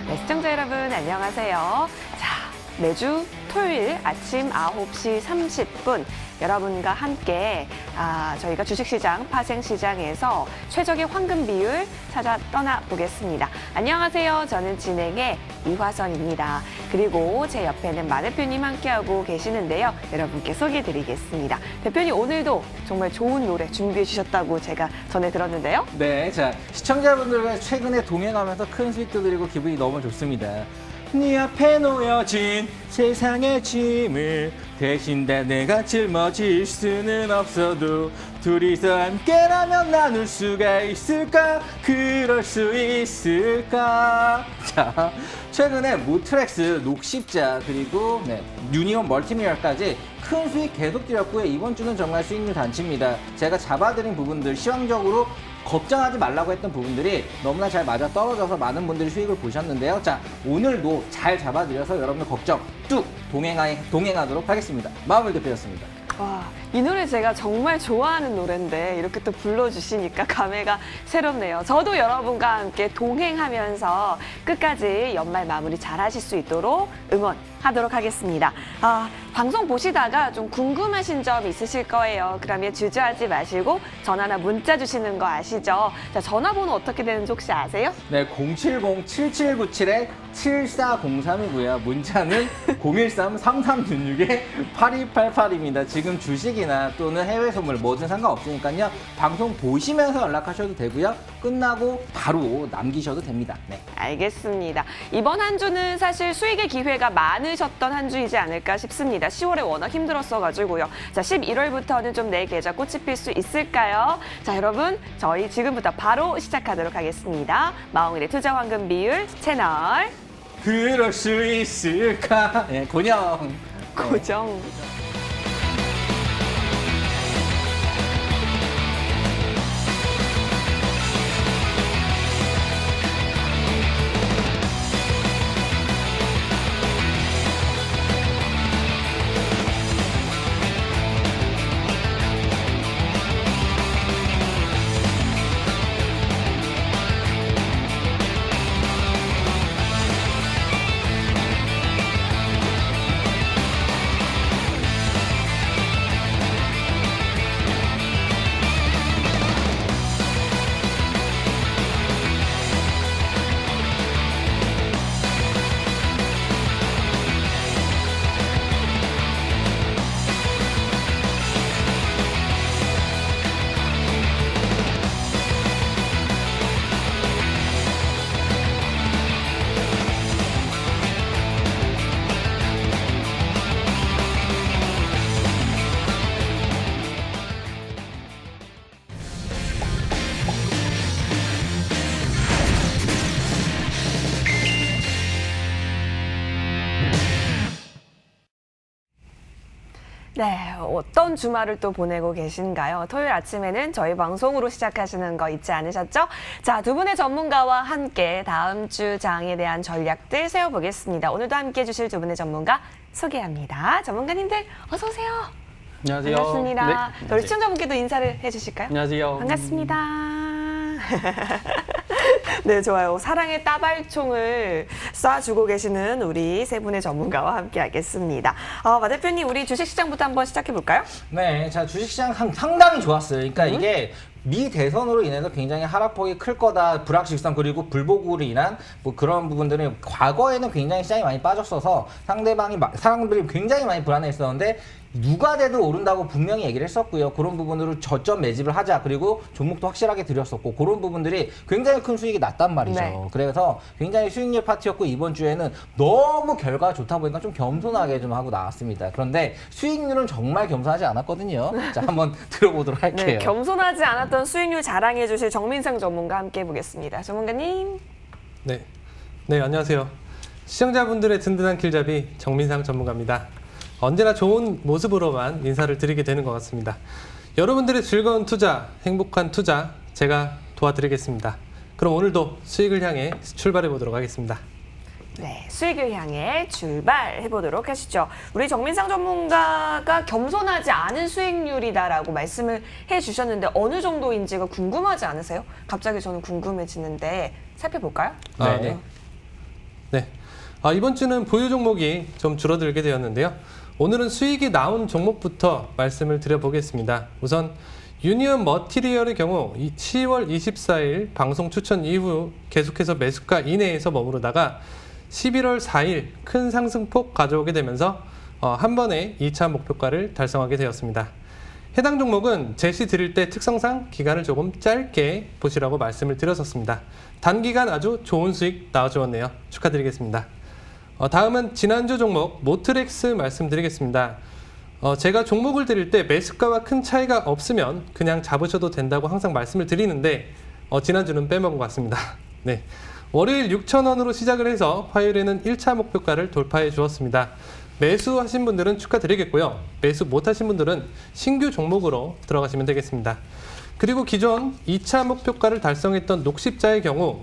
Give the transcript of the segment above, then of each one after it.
네, 시청자 여러분 안녕하세요. 자, 매주 토요일 아침 9시 30분 여러분과 함께 저희가 주식시장, 파생시장에서 최적의 황금 비율 찾아 떠나보겠습니다. 안녕하세요. 저는 진행의 이화선입니다. 그리고 제 옆에는 마 대표님 함께하고 계시는데요. 여러분께 소개해드리겠습니다. 대표님 오늘도 정말 좋은 노래 준비해 주셨다고 제가 전해 들었는데요. 네, 자 시청자분들과 최근에 동행하면서 큰 수익도 드리고 기분이 너무 좋습니다. 네 앞에 놓여진 세상의 짐을 대신 다 내가 짊어질 수는 없어도 둘이서 함께라면 나눌 수가 있을까? 그럴 수 있을까? 자, 최근에 모트렉스, 녹십자, 그리고 유니온 멀티미러까지 큰 수익 계속 드렸고요. 이번 주는 정말 수익률 단치입니다. 제가 잡아드린 부분들 시황적으로 걱정하지 말라고 했던 부분들이 너무나 잘 맞아 떨어져서 많은 분들이 수익을 보셨는데요. 자, 오늘도 잘 잡아드려서 여러분들 걱정 뚝 동행하도록 하겠습니다. 마음을 대표였습니다. 와, 이 노래 제가 정말 좋아하는 노래인데 이렇게 또 불러주시니까 감회가 새롭네요. 저도 여러분과 함께 동행하면서 끝까지 연말 마무리 잘 하실 수 있도록 응원하도록 하겠습니다. 방송 보시다가 좀 궁금하신 점 있으실 거예요. 그러면 주저하지 마시고 전화나 문자 주시는 거 아시죠? 자, 전화번호 어떻게 되는지 혹시 아세요? 네, 070-7797-7403이고요. 문자는 013-3366-8288입니다. 지금 주식이나 또는 해외 선물 뭐든 상관없으니까요. 방송 보시면서 연락하셔도 되고요. 끝나고 바로 남기셔도 됩니다. 네. 알겠습니다. 이번 한 주는 사실 수익의 기회가 많으셨던 한 주이지 않을까 싶습니다. 10월에 워낙 힘들었어가지고요. 자, 11월부터는 좀 내 계좌 꽃이 필 수 있을까요? 자, 여러분, 저희 지금부터 바로 시작하도록 하겠습니다. 마홍일의 투자 황금 비율 채널 그럴 수 있을까? 네, 고정. 고정. 네, 어떤 주말을 또 보내고 계신가요? 토요일 아침에는 저희 방송으로 시작하시는 거 잊지 않으셨죠? 자, 두 분의 전문가와 함께 다음 주 장에 대한 전략들 세워보겠습니다. 오늘도 함께해 주실 두 분의 전문가 소개합니다. 전문가님들 어서 오세요. 안녕하세요. 반갑습니다. 네, 우리 시청자분께도 인사를 해주실까요? 안녕하세요. 반갑습니다. 네, 좋아요. 사랑의 따발총을 쏴주고 계시는 우리 세 분의 전문가와 함께 하겠습니다. 마 대표님, 우리 주식시장부터 한번 시작해볼까요? 네, 자 주식시장 상당히 좋았어요. 그러니까 이게 미 대선으로 인해서 굉장히 하락폭이 클 거다, 불확실성 그리고 불보고로 인한 뭐 그런 부분들은 과거에는 굉장히 시장이 많이 빠졌어서 사람들이 굉장히 많이 불안해했었는데 누가 돼도 오른다고 분명히 얘기를 했었고요. 그런 부분으로 저점 매집을 하자, 그리고 종목도 확실하게 드렸었고 그런 부분들이 굉장히 큰 수익이 났단 말이죠. 네. 그래서 굉장히 수익률 파티였고 이번 주에는 너무 결과가 좋다 보니까 좀 겸손하게 좀 하고 나왔습니다. 그런데 수익률은 정말 겸손하지 않았거든요. 자, 한번 들어보도록 할게요. 네, 겸손하지 않았던 수익률 자랑해 주실 정민상 전문가 함께 해보겠습니다. 전문가님. 네, 안녕하세요. 시청자분들의 든든한 길잡이 정민상 전문가입니다. 언제나 좋은 모습으로만 인사를 드리게 되는 것 같습니다. 여러분들의 즐거운 투자, 행복한 투자 제가 도와드리겠습니다. 그럼 오늘도 수익을 향해 출발해 보도록 하겠습니다. 네, 수익을 향해 출발해 보도록 하시죠. 우리 정민상 전문가가 겸손하지 않은 수익률이다라고 말씀을 해주셨는데 어느 정도인지가 궁금하지 않으세요? 갑자기 저는 궁금해지는데 살펴볼까요? 네. 네. 이번 주는 보유 종목이 좀 줄어들게 되었는데요. 오늘은 수익이 나온 종목부터 말씀을 드려보겠습니다. 우선 유니언 머티리얼의 경우 10월 24일 방송 추천 이후 계속해서 매수가 이내에서 머무르다가 11월 4일 큰 상승폭 가져오게 되면서 한 번에 2차 목표가를 달성하게 되었습니다. 해당 종목은 제시 드릴 때 특성상 기간을 조금 짧게 보시라고 말씀을 드렸었습니다. 단기간 아주 좋은 수익 나와주었네요. 축하드리겠습니다. 다음은 지난주 종목 모트렉스 말씀드리겠습니다. 제가 종목을 드릴 때 매수가와 큰 차이가 없으면 그냥 잡으셔도 된다고 항상 말씀을 드리는데 지난주는 빼먹은 것 같습니다. 네. 월요일 6,000원으로 시작을 해서 화요일에는 1차 목표가를 돌파해 주었습니다. 매수하신 분들은 축하드리겠고요. 매수 못하신 분들은 신규 종목으로 들어가시면 되겠습니다. 그리고 기존 2차 목표가를 달성했던 녹십자의 경우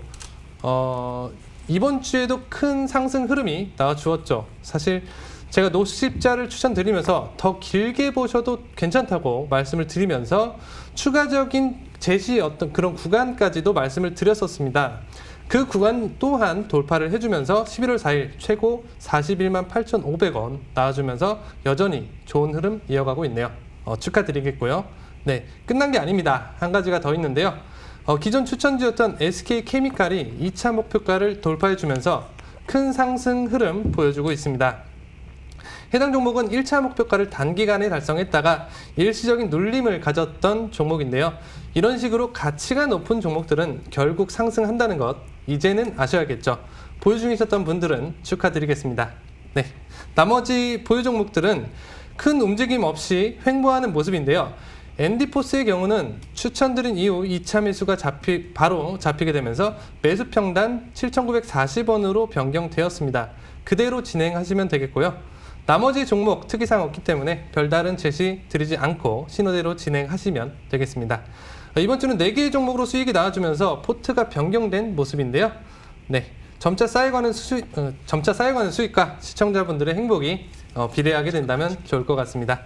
이번 주에도 큰 상승 흐름이 나와주었죠. 사실 제가 녹십자를 추천드리면서 더 길게 보셔도 괜찮다고 말씀을 드리면서 추가적인 제시 어떤 그런 구간까지도 말씀을 드렸었습니다. 그 구간 또한 돌파를 해주면서 11월 4일 최고 41만 8,500원 나와주면서 여전히 좋은 흐름 이어가고 있네요. 축하드리겠고요. 네, 끝난 게 아닙니다. 한 가지가 더 있는데요. 기존 추천주였던 SK케미칼이 2차 목표가를 돌파해주면서 큰 상승 흐름 보여주고 있습니다. 해당 종목은 1차 목표가를 단기간에 달성했다가 일시적인 눌림을 가졌던 종목인데요. 이런 식으로 가치가 높은 종목들은 결국 상승한다는 것 이제는 아셔야겠죠. 보유 중이셨던 분들은 축하드리겠습니다. 네, 나머지 보유 종목들은 큰 움직임 없이 횡보하는 모습인데요. 앤디포스의 경우는 추천드린 이후 2차 매수가 바로 잡히게 되면서 매수 평단 7,940원으로 변경되었습니다. 그대로 진행하시면 되겠고요. 나머지 종목 특이사항 없기 때문에 별다른 제시 드리지 않고 신호대로 진행하시면 되겠습니다. 이번 주는 4개의 종목으로 수익이 나와주면서 포트가 변경된 모습인데요. 네, 점차 쌓여가는 수익과 시청자분들의 행복이 비례하게 된다면 좋을 것 같습니다.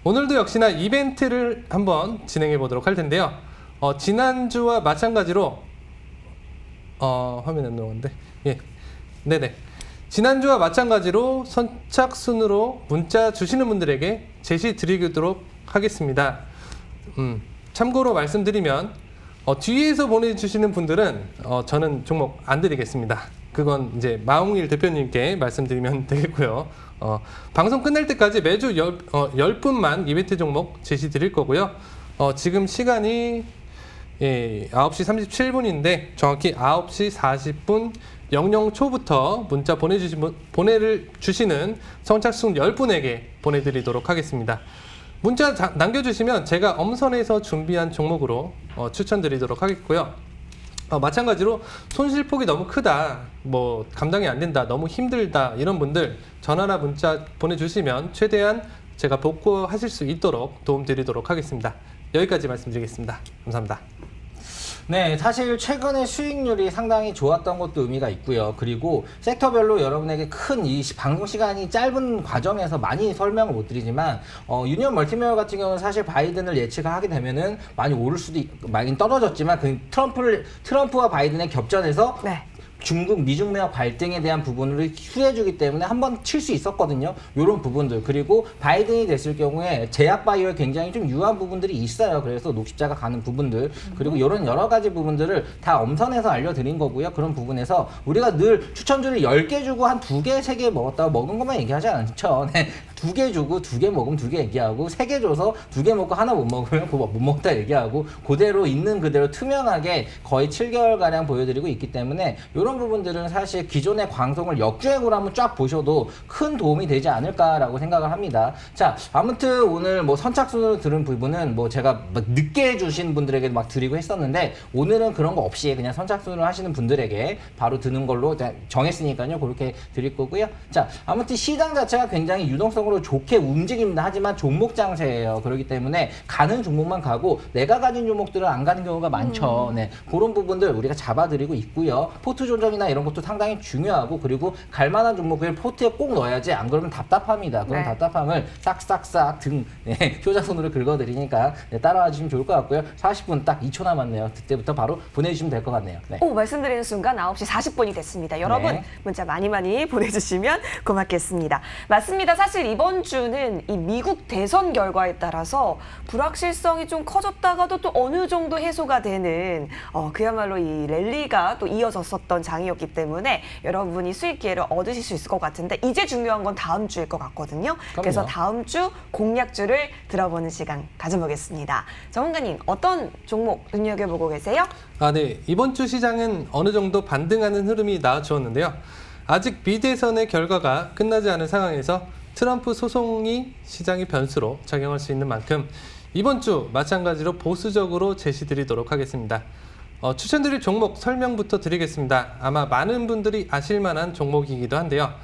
오늘도 역시나 이벤트를 한번 진행해 보도록 할 텐데요. 지난주와 마찬가지로 화면에 안 나오는데 예, 네네. 지난주와 마찬가지로 선착순으로 문자 주시는 분들에게 제시 드리도록 하겠습니다. 참고로 말씀드리면 뒤에서 보내주시는 분들은 저는 종목 안 드리겠습니다. 그건 이제 마홍일 대표님께 말씀드리면 되겠고요. 방송 끝날 때까지 매주 10분만 이벤트 종목 제시 드릴 거고요. 지금 시간이 9시 37분인데 정확히 9시 40분 00초부터 문자 보내주시는 선착순 10분에게 보내드리도록 하겠습니다. 문자 남겨주시면 제가 엄선해서 준비한 종목으로 추천드리도록 하겠고요. 마찬가지로 손실폭이 너무 크다, 뭐 감당이 안 된다, 너무 힘들다 이런 분들 전화나 문자 보내주시면 최대한 제가 복구하실 수 있도록 도움드리도록 하겠습니다. 여기까지 말씀드리겠습니다. 감사합니다. 네, 사실 최근에 수익률이 상당히 좋았던 것도 의미가 있고요. 그리고 섹터별로 여러분에게 큰 이 방송 시간이 짧은 과정에서 많이 설명을 못 드리지만 유니언 멀티메어 같은 경우는 사실 바이든을 예측하게 되면은 많이 오를 수도 많이 떨어졌지만 그 트럼프와 바이든의 겹전에서 네. 중국 미중 무역 발등에 대한 부분을 휴해주기 때문에 한번 칠 수 있었거든요. 이런 부분들. 그리고 바이든이 됐을 경우에 제약 바이오에 굉장히 좀 유한 부분들이 있어요. 그래서 녹십자가 가는 부분들 그리고 이런 여러 가지 부분들을 다 엄선해서 알려드린 거고요. 그런 부분에서 우리가 늘 추천주를 10개 주고 한 2개, 3개 먹었다고 먹은 것만 얘기하지 않죠. 네. 2개 주고 2개 먹으면 2개 얘기하고 3개 줘서 2개 먹고 하나 못 먹으면 그거 못 먹다 얘기하고 그대로 있는 그대로 투명하게 거의 7개월가량 보여드리고 있기 때문에 이런 부분들은 사실 기존의 방송을 역주행으로 한번 쫙 보셔도 큰 도움이 되지 않을까라고 생각을 합니다. 자, 아무튼 오늘 뭐 선착순으로 들은 부분은 뭐 제가 막 늦게 주신 분들에게 막 드리고 했었는데 오늘은 그런 거 없이 그냥 선착순으로 하시는 분들에게 바로 드는 걸로 정했으니까요. 그렇게 드릴 거고요. 자, 아무튼 시장 자체가 굉장히 유동성으로 전체적으로 좋게 움직입니다. 하지만 종목 장세예요. 그렇기 때문에 가는 종목만 가고 내가 가진 종목들은 안 가는 경우가 많죠. 네, 그런 부분들 우리가 잡아드리고 있고요. 포트 조정이나 이런 것도 상당히 중요하고 그리고 갈만한 종목을 포트에 꼭 넣어야지 안 그러면 답답합니다. 그런 네. 답답함을 싹싹싹 효자손으로 긁어드리니까 따라와 주시면 좋을 것 같고요. 40분 딱 2초 남았네요. 그때부터 바로 보내주시면 될 것 같네요. 네. 오, 말씀드리는 순간 9시 40분이 됐습니다. 여러분 네. 문자 많이 보내주시면 고맙겠습니다. 맞습니다. 사실 이번 주는 이 미국 대선 결과에 따라서 불확실성이 좀 커졌다가도 또 어느 정도 해소가 되는 그야말로 이 랠리가 또 이어졌었던 장이었기 때문에 여러분이 수익 기회를 얻으실 수 있을 것 같은데 이제 중요한 건 다음 주일 것 같거든요. 그래서 다음 주 공략주를 들어보는 시간 가져보겠습니다. 전문가님 어떤 종목 눈여겨보고 계세요? 네. 이번 주 시장은 어느 정도 반등하는 흐름이 나와주었는데요. 아직 미대선의 결과가 끝나지 않은 상황에서 트럼프 소송이 시장의 변수로 작용할 수 있는 만큼 이번 주 마찬가지로 보수적으로 제시드리도록 하겠습니다. 추천드릴 종목 설명부터 드리겠습니다. 아마 많은 분들이 아실 만한 종목이기도 한데요.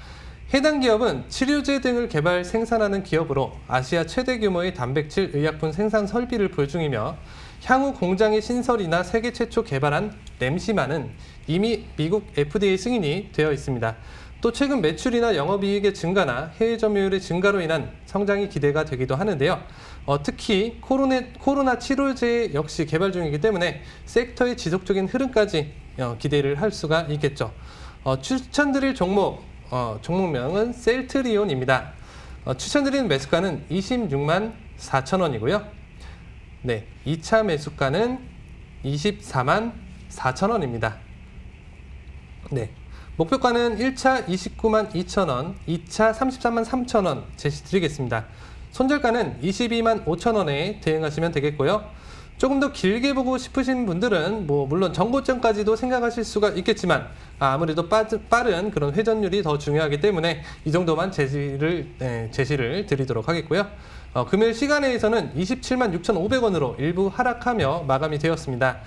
해당 기업은 치료제 등을 개발 생산하는 기업으로 아시아 최대 규모의 단백질 의약품 생산 설비를 보유 중이며 향후 공장의 신설이나 세계 최초 개발한 램시마는 이미 미국 FDA 승인이 되어 있습니다. 또 최근 매출이나 영업이익의 증가나 해외 점유율의 증가로 인한 성장이 기대가 되기도 하는데요. 특히 코로나 치료제 역시 개발 중이기 때문에 섹터의 지속적인 흐름까지 기대를 할 수가 있겠죠. 추천드릴 종목명은 셀트리온입니다. 추천드리는 매수가는 26만 4천 원이고요. 네, 2차 매수가는 24만 4천 원입니다. 네, 목표가는 1차 29만 2천 원, 2차 33만 3천 원 제시드리겠습니다. 손절가는 22만 5천 원에 대응하시면 되겠고요. 조금 더 길게 보고 싶으신 분들은 물론 정고점까지도 생각하실 수가 있겠지만 아무래도 빠른 그런 회전율이 더 중요하기 때문에 이 정도만 제시를 드리도록 하겠고요. 금요일 시간에서는 27만 6,500원으로 일부 하락하며 마감이 되었습니다.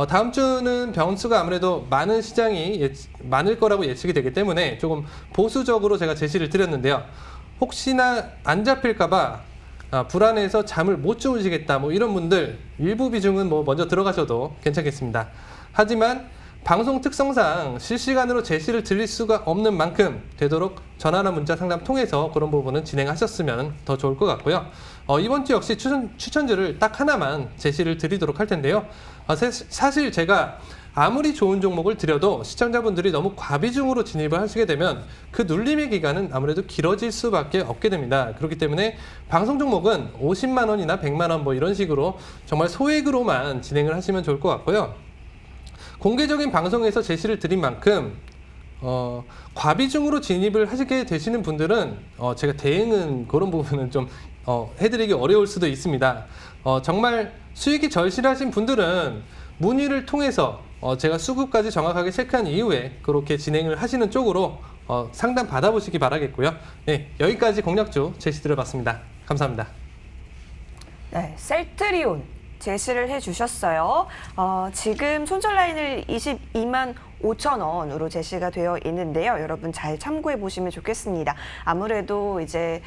다음 주는 변수가 아무래도 많은 시장이 많을 거라고 예측이 되기 때문에 조금 보수적으로 제가 제시를 드렸는데요. 혹시나 안 잡힐까봐 불안해서 잠을 못 주무시겠다 이런 분들 일부 비중은 먼저 들어가셔도 괜찮겠습니다. 하지만 방송 특성상 실시간으로 제시를 드릴 수가 없는 만큼 되도록 전화나 문자 상담 통해서 그런 부분은 진행하셨으면 더 좋을 것 같고요. 이번 주 역시 추천주를 딱 하나만 제시를 드리도록 할 텐데요. 사실 제가 아무리 좋은 종목을 드려도 시청자분들이 너무 과비중으로 진입을 하시게 되면 그 눌림의 기간은 아무래도 길어질 수밖에 없게 됩니다. 그렇기 때문에 방송 종목은 50만 원이나 100만 원 이런 식으로 정말 소액으로만 진행을 하시면 좋을 것 같고요. 공개적인 방송에서 제시를 드린 만큼 과비중으로 진입을 하시게 되시는 분들은 제가 대응은 그런 부분은 좀 해드리기 어려울 수도 있습니다. 정말 수익이 절실하신 분들은 문의를 통해서 제가 수급까지 정확하게 체크한 이후에 그렇게 진행을 하시는 쪽으로 상담 받아보시기 바라겠고요. 네, 여기까지 공략주 제시드려봤습니다. 감사합니다. 네, 셀트리온 제시를 해주셨어요. 지금 손절 라인을 22만 5천 원으로 제시가 되어 있는데요. 여러분 잘 참고해 보시면 좋겠습니다. 아무래도 이제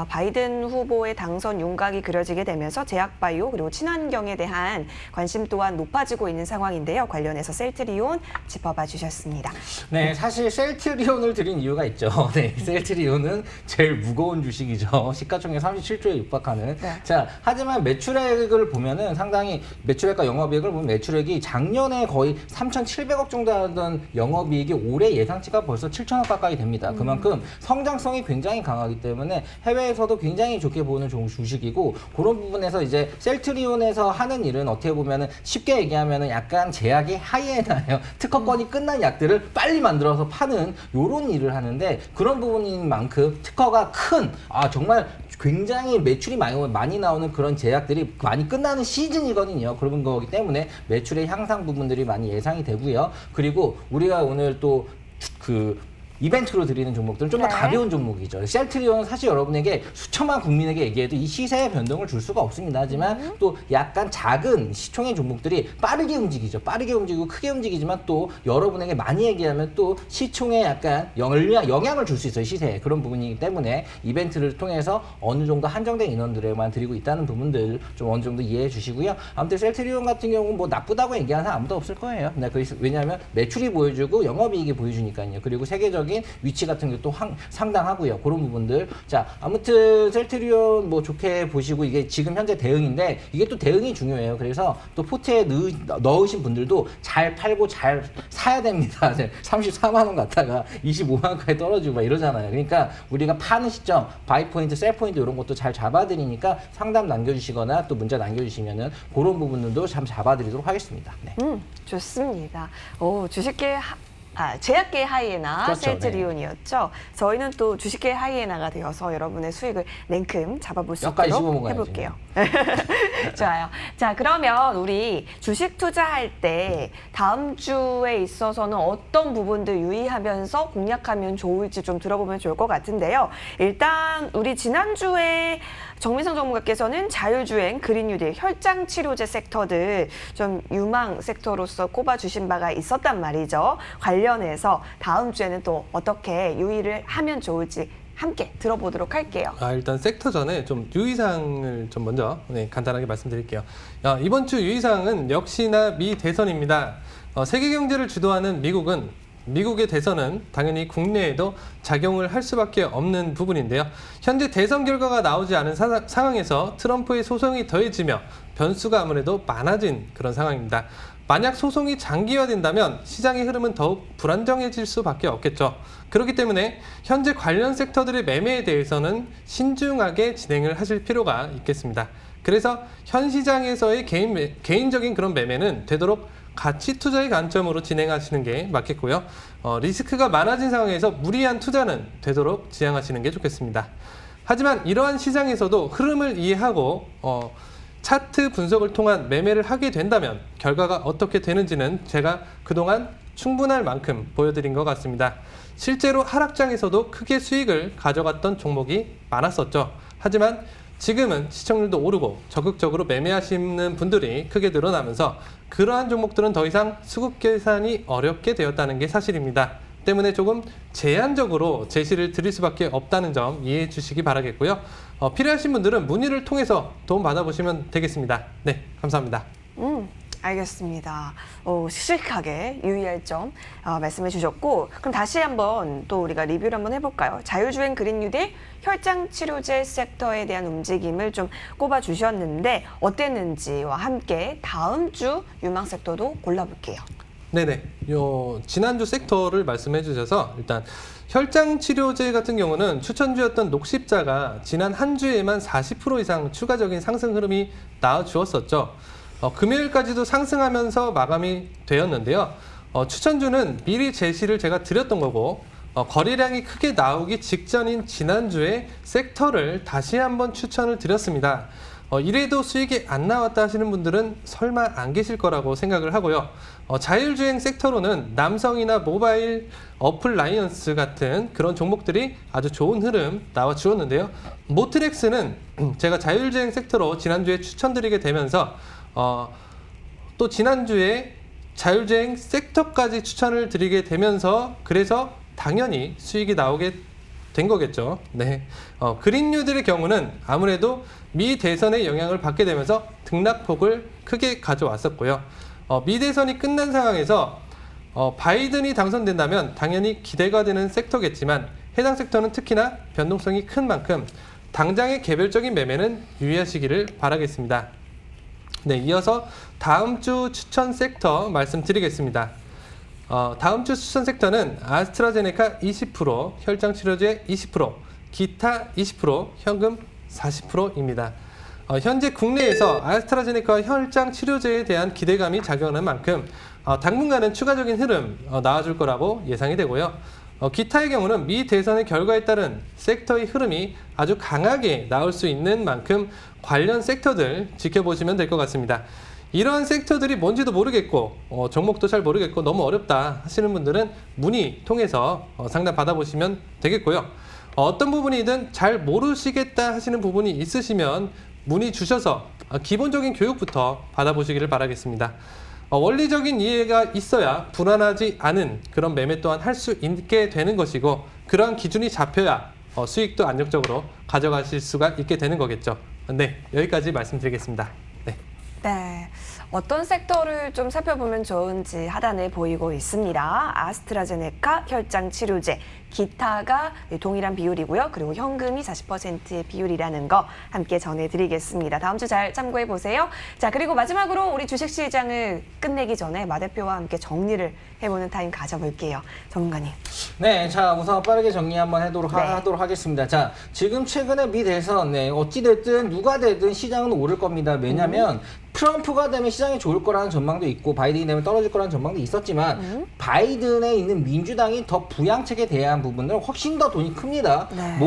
바이든 후보의 당선 윤곽이 그려지게 되면서 제약바이오 그리고 친환경에 대한 관심 또한 높아지고 있는 상황인데요. 관련해서 셀트리온 짚어봐 주셨습니다. 네, 사실 셀트리온을 드린 이유가 있죠. 네, 셀트리온은 제일 무거운 주식이죠. 시가총액 37조에 육박하는. 네. 자, 하지만 매출액을 보면은 상당히 매출액과 영업이익을 보면 매출액이 작년에 거의 3,700억 정도 하던 영업이익이 올해 예상치가 벌써 7천억 가까이 됩니다. 그만큼 성장성이 굉장히 강하기 때문에 해외에서도 굉장히 좋게 보는 좋은 주식이고 그런 부분에서 이제 셀트리온에서 하는 일은 어떻게 보면은 쉽게 얘기하면은 약간 제약이 하이에나예요. 특허권이 끝난 약들을 빨리 만들어서 파는 요런 일을 하는데 그런 부분인 만큼 특허가 큰 정말 굉장히 매출이 많이 나오는 그런 제약들이 많이 끝나는 시즌이거든요. 그런 거기 때문에 매출의 향상 부분들이 많이 예상이 되고요. 그리고 우리가 오늘 또 이벤트로 드리는 종목들은 좀 더 네. 가벼운 종목이죠. 셀트리온은 사실 여러분에게 수천만 국민에게 얘기해도 이 시세의 변동을 줄 수가 없습니다. 하지만 또 약간 작은 시총의 종목들이 빠르게 움직이죠. 빠르게 움직이고 크게 움직이지만 또 여러분에게 많이 얘기하면 또 시총에 약간 영향을 줄 수 있어요. 시세에. 그런 부분이기 때문에 이벤트를 통해서 어느 정도 한정된 인원들에만 드리고 있다는 부분들 좀 어느 정도 이해해 주시고요. 아무튼 셀트리온 같은 경우는 뭐 나쁘다고 얘기하는 사람 아무도 없을 거예요. 네, 왜냐하면 매출이 보여주고 영업이익이 보여주니까요. 그리고 세계적인 위치 같은 게 또 상당하고요. 그런 부분들. 자, 아무튼 셀트리온 뭐 좋게 보시고 이게 지금 현재 대응인데 이게 또 대응이 중요해요. 그래서 또 포트에 넣으신 분들도 잘 팔고 잘 사야 됩니다. 34만 원 갔다가 25만 원까지 떨어지고 막 이러잖아요. 그러니까 우리가 파는 시점, 바이 포인트, 셀 포인트 이런 것도 잘 잡아드리니까 상담 남겨주시거나 또 문자 남겨주시면은 그런 부분들도 참 잡아드리도록 하겠습니다. 네. 좋습니다. 오, 주식계 제약계 하이에나 그렇죠, 셀트리온이었죠. 저희는 또 주식계 하이에나가 되어서 여러분의 수익을 냉큼 잡아볼 수 뼈까지 있도록 씹어먹어야지. 해볼게요. 좋아요. 자, 그러면 우리 주식 투자할 때 다음 주에 있어서는 어떤 부분들 유의하면서 공략하면 좋을지 좀 들어보면 좋을 것 같은데요. 일단 우리 지난주에 정민성 전문가께서는 자율주행, 그린뉴딜, 혈장치료제 섹터들 좀 유망 섹터로서 꼽아주신 바가 있었단 말이죠. 관련해서 다음 주에는 또 어떻게 유의를 하면 좋을지 함께 들어보도록 할게요. 일단 섹터 전에 좀 유의사항을 좀 먼저 간단하게 말씀드릴게요. 이번 주 유의사항은 역시나 미 대선입니다. 세계 경제를 주도하는 미국의 대선은 당연히 국내에도 작용을 할 수밖에 없는 부분인데요. 현재 대선 결과가 나오지 않은 상황에서 트럼프의 소송이 더해지며 변수가 아무래도 많아진 그런 상황입니다. 만약 소송이 장기화된다면 시장의 흐름은 더욱 불안정해질 수밖에 없겠죠. 그렇기 때문에 현재 관련 섹터들의 매매에 대해서는 신중하게 진행을 하실 필요가 있겠습니다. 그래서 현 시장에서의 개인적인 그런 매매는 되도록 가치 투자의 관점으로 진행하시는 게 맞겠고요. 리스크가 많아진 상황에서 무리한 투자는 되도록 지양하시는 게 좋겠습니다. 하지만 이러한 시장에서도 흐름을 이해하고 차트 분석을 통한 매매를 하게 된다면 결과가 어떻게 되는지는 제가 그동안 충분할 만큼 보여드린 것 같습니다. 실제로 하락장에서도 크게 수익을 가져갔던 종목이 많았었죠. 하지만 지금은 시청률도 오르고 적극적으로 매매하시는 분들이 크게 늘어나면서 그러한 종목들은 더 이상 수급 계산이 어렵게 되었다는 게 사실입니다. 때문에 조금 제한적으로 제시를 드릴 수밖에 없다는 점 이해해 주시기 바라겠고요. 필요하신 분들은 문의를 통해서 도움 받아보시면 되겠습니다. 네, 감사합니다. 알겠습니다. 시식하게 유의할 점 말씀해 주셨고, 그럼 다시 한번 또 우리가 리뷰를 한번 해볼까요? 자율주행 그린뉴딜, 혈장치료제 섹터에 대한 움직임을 좀 꼽아 주셨는데 어땠는지와 함께 다음 주 유망 섹터도 골라볼게요. 네네. 지난주 섹터를 말씀해 주셔서 일단 혈장치료제 같은 경우는 추천주였던 녹십자가 지난 한 주에만 40% 이상 추가적인 상승 흐름이 나와주었었죠. 금요일까지도 상승하면서 마감이 되었는데요. 추천주는 미리 제시를 제가 드렸던 거고 거래량이 크게 나오기 직전인 지난주에 섹터를 다시 한번 추천을 드렸습니다. 이래도 수익이 안 나왔다 하시는 분들은 설마 안 계실 거라고 생각을 하고요. 자율주행 섹터로는 남성이나 모바일 어플라이언스 같은 그런 종목들이 아주 좋은 흐름 나와 주었는데요. 모트렉스는 제가 자율주행 섹터로 지난주에 추천드리게 되면서 또 지난주에 자율주행 섹터까지 추천을 드리게 되면서 그래서 당연히 수익이 나오게 된 거겠죠. 네. 그린뉴딜의 경우는 아무래도 미 대선의 영향을 받게 되면서 등락폭을 크게 가져왔었고요. 미 대선이 끝난 상황에서 바이든이 당선된다면 당연히 기대가 되는 섹터겠지만 해당 섹터는 특히나 변동성이 큰 만큼 당장의 개별적인 매매는 유의하시기를 바라겠습니다. 네, 이어서 다음 주 추천 섹터 말씀드리겠습니다. 다음 주 추천 섹터는 아스트라제네카 20%, 혈장치료제 20%, 기타 20%, 현금 40%입니다. 현재 국내에서 아스트라제네카 혈장치료제에 대한 기대감이 작용하는 만큼 당분간은 추가적인 흐름 나와줄 거라고 예상이 되고요. 기타의 경우는 미 대선의 결과에 따른 섹터의 흐름이 아주 강하게 나올 수 있는 만큼 관련 섹터들 지켜보시면 될 것 같습니다. 이러한 섹터들이 뭔지도 모르겠고 종목도 잘 모르겠고 너무 어렵다 하시는 분들은 문의 통해서 상담 받아보시면 되겠고요. 어떤 부분이든 잘 모르시겠다 하시는 부분이 있으시면 문의 주셔서 기본적인 교육부터 받아보시기를 바라겠습니다. 원리적인 이해가 있어야 불안하지 않은 그런 매매 또한 할 수 있게 되는 것이고 그러한 기준이 잡혀야 수익도 안정적으로 가져가실 수가 있게 되는 거겠죠. 네, 여기까지 말씀드리겠습니다. 네. 네. 어떤 섹터를 좀 살펴보면 좋은지 하단에 보이고 있습니다. 아스트라제네카, 혈장치료제, 기타가 동일한 비율이고요. 그리고 현금이 40%의 비율이라는 거 함께 전해드리겠습니다. 다음 주 잘 참고해 보세요. 자, 그리고 마지막으로 우리 주식시장을 끝내기 전에 마 대표와 함께 정리를 해보는 타임 가져볼게요. 전문가님. 네, 자 우선 빠르게 정리 한번 하도록 하겠습니다. 자, 지금 최근에 미 대선, 어찌됐든 누가 되든 시장은 오를 겁니다. 왜냐하면 트럼프가 되면 시장이 좋을 거라는 전망도 있고 바이든이 되면 떨어질 거라는 전망도 있었지만 바이든에 있는 민주당이 더 부양책에 대한 부분을 훨씬 더 돈이 큽니다. 네.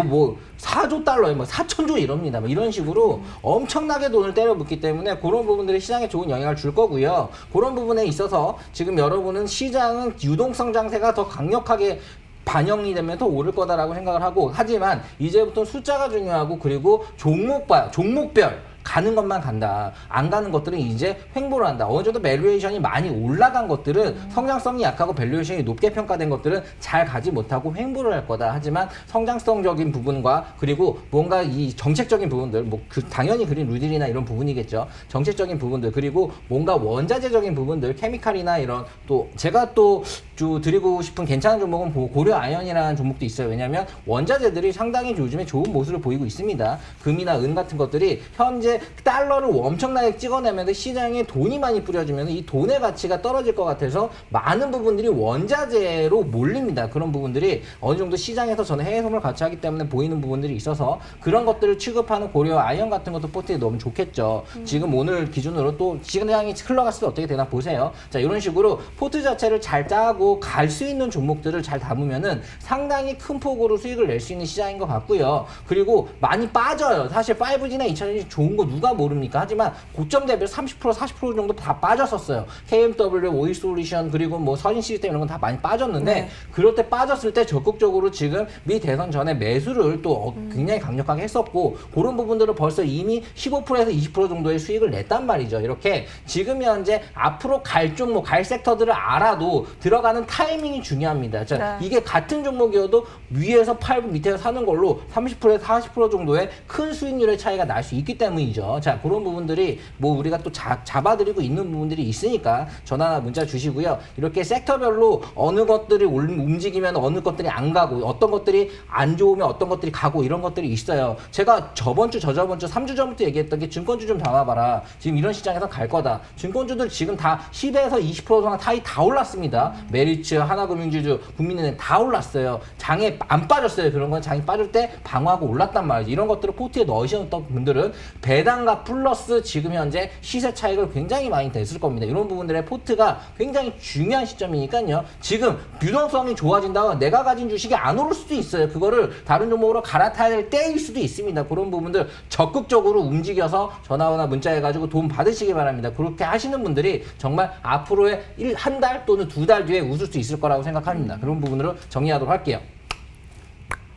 4조 달러에 4천조 이럽니다. 이런 식으로 엄청나게 돈을 때려붓기 때문에 그런 부분들이 시장에 좋은 영향을 줄 거고요. 그런 부분에 있어서 지금 여러분은 시장은 유동성 장세가 더 강력하게 반영이 되면 더 오를 거다라고 생각을 하고, 하지만 이제부터 숫자가 중요하고 그리고 종목별 가는 것만 간다. 안 가는 것들은 이제 횡보를 한다. 어느 정도 밸류에이션이 많이 올라간 것들은 성장성이 약하고 밸류에이션이 높게 평가된 것들은 잘 가지 못하고 횡보를 할 거다. 하지만 성장성적인 부분과 그리고 뭔가 이 정책적인 부분들, 당연히 그린 루딜이나 이런 부분이겠죠. 정책적인 부분들, 그리고 뭔가 원자재적인 부분들, 케미칼이나 이런, 또 제가 또 드리고 싶은 괜찮은 종목은 고려 아연이라는 종목도 있어요. 왜냐하면 원자재들이 상당히 요즘에 좋은 모습을 보이고 있습니다. 금이나 은 같은 것들이 현재 달러를 엄청나게 찍어내면서 시장에 돈이 많이 뿌려지면 이 돈의 가치가 떨어질 것 같아서 많은 부분들이 원자재로 몰립니다. 그런 부분들이 어느 정도 시장에서 저는 해외 선물 같이 하기 때문에 보이는 부분들이 있어서 그런 것들을 취급하는 고려 아연 같은 것도 포트에 넣으면 좋겠죠. 지금 오늘 기준으로 또 시장이 흘러갔을 때 어떻게 되나 보세요. 자, 이런 식으로 포트 자체를 잘 짜고 갈 수 있는 종목들을 잘 담으면은 상당히 큰 폭으로 수익을 낼 수 있는 시장인 것 같고요. 그리고 많이 빠져요. 사실 5G나 2차전지 좋은 거 누가 모릅니까? 하지만 고점 대비 30% 40% 정도 다 빠졌었어요. KMW, 오일솔루션, 그리고 서진 시스템 이런 건 다 많이 빠졌는데 그럴 때 빠졌을 때 적극적으로 지금 미 대선 전에 매수를 또 굉장히 강력하게 했었고 그런 부분들을 벌써 이미 15%에서 20% 정도의 수익을 냈단 말이죠. 이렇게 지금 현재 앞으로 갈 종목, 갈 섹터들을 알아도 들어가는 타이밍이 중요합니다. 자, 이게 같은 종목이어도 위에서 팔고 밑에서 사는 걸로 30%에서 40% 정도의 큰 수익률의 차이가 날 수 있기 때문이죠. 자, 그런 부분들이 우리가 또 잡아드리고 있는 부분들이 있으니까 전화나 문자 주시고요. 이렇게 섹터별로 어느 것들이 움직이면 어느 것들이 안 가고 어떤 것들이 안 좋으면 어떤 것들이 가고 이런 것들이 있어요. 제가 저번주 3주 전부터 얘기했던 게 증권주 좀 담아봐라. 지금 이런 시장에서 갈 거다. 증권주들 지금 다 10에서 20% 정도 타이 다 올랐습니다. 메리츠, 하나금융지주, 국민은행 다 올랐어요. 장에 안 빠졌어요. 그런 건 장이 빠질 때 방어하고 올랐단 말이죠. 이런 것들을 포트에 넣으셨던 분들은 배당과 플러스 지금 현재 시세 차익을 굉장히 많이 냈을 겁니다. 이런 부분들의 포트가 굉장히 중요한 시점이니까요. 지금 유동성이 좋아진다고 내가 가진 주식이 안 오를 수도 있어요. 그거를 다른 종목으로 갈아타야 될 때일 수도 있습니다. 그런 부분들 적극적으로 움직여서 전화나 문자해가지고 도움 받으시기 바랍니다. 그렇게 하시는 분들이 정말 앞으로의 한 달 또는 2달 뒤에 웃을 수 있을 거라고 생각합니다. 그런 부분으로 정리하도록 할게요.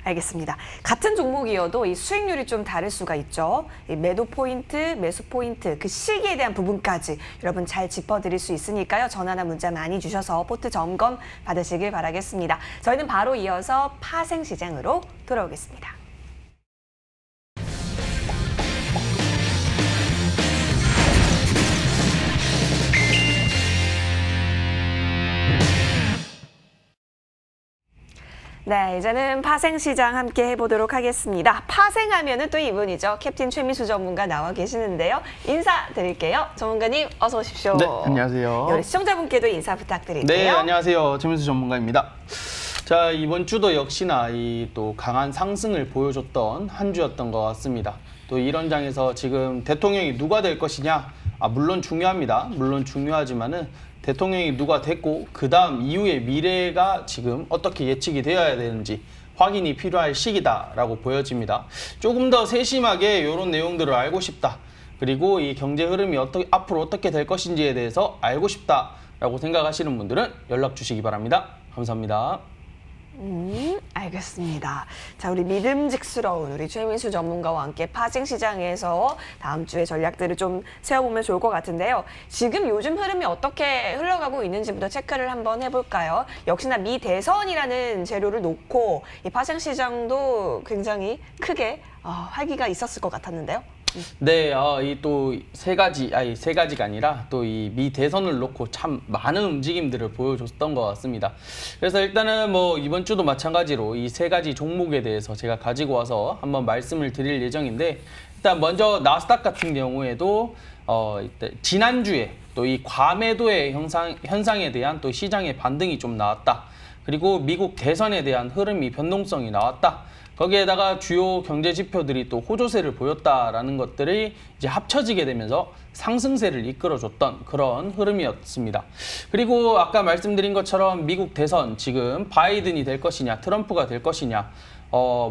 알겠습니다. 같은 종목이어도 이 수익률이 좀 다를 수가 있죠. 이 매도 포인트, 매수 포인트, 그 시기에 대한 부분까지 여러분 잘 짚어드릴 수 있으니까요. 전화나 문자 많이 주셔서 포트 점검 받으시길 바라겠습니다. 저희는 바로 이어서 파생시장으로 돌아오겠습니다. 네, 이제는 파생시장 함께 해보도록 하겠습니다. 파생하면은 또 이분이죠. 캡틴 최민수 전문가 나와 계시는데요. 인사드릴게요. 전문가님 어서 오십시오. 네, 안녕하세요. 우리 시청자분께도 인사 부탁드릴게요. 네, 안녕하세요. 최민수 전문가입니다. 자, 이번 주도 역시나 이 또 강한 상승을 보여줬던 한 주였던 것 같습니다. 또 이런 장에서 지금 대통령이 누가 될 것이냐? 물론 중요합니다. 물론 중요하지만은 대통령이 누가 됐고 그 다음 이후의 미래가 지금 어떻게 예측이 되어야 되는지 확인이 필요할 시기다라고 보여집니다. 조금 더 세심하게 이런 내용들을 알고 싶다. 그리고 이 경제 흐름이 앞으로 어떻게 될 것인지에 대해서 알고 싶다라고 생각하시는 분들은 연락 주시기 바랍니다. 감사합니다. 알겠습니다. 자, 우리 믿음직스러운 우리 최민수 전문가와 함께 파생 시장에서 다음 주에 전략들을 좀 세워보면 좋을 것 같은데요. 지금 요즘 흐름이 어떻게 흘러가고 있는지부터 체크를 한번 해볼까요? 역시나 미 대선이라는 재료를 놓고 이 파생 시장도 굉장히 크게 활기가 있었을 것 같았는데요. 네, 이 또 세 가지가 아니라 또 이 미 대선을 놓고 참 많은 움직임들을 보여줬던 것 같습니다. 그래서 일단은 뭐 이번 주도 마찬가지로 이 세 가지 종목에 대해서 제가 가지고 와서 한번 말씀을 드릴 예정인데, 일단 먼저 나스닥 같은 경우에도 지난주에 또 이 과매도의 현상에 대한 또 시장의 반등이 좀 나왔다. 그리고 미국 대선에 대한 흐름이 변동성이 나왔다. 거기에다가 주요 경제 지표들이 또 호조세를 보였다라는 것들이 이제 합쳐지게 되면서 상승세를 이끌어줬던 그런 흐름이었습니다. 그리고 아까 말씀드린 것처럼 미국 대선 지금 바이든이 될 것이냐, 트럼프가 될 것이냐,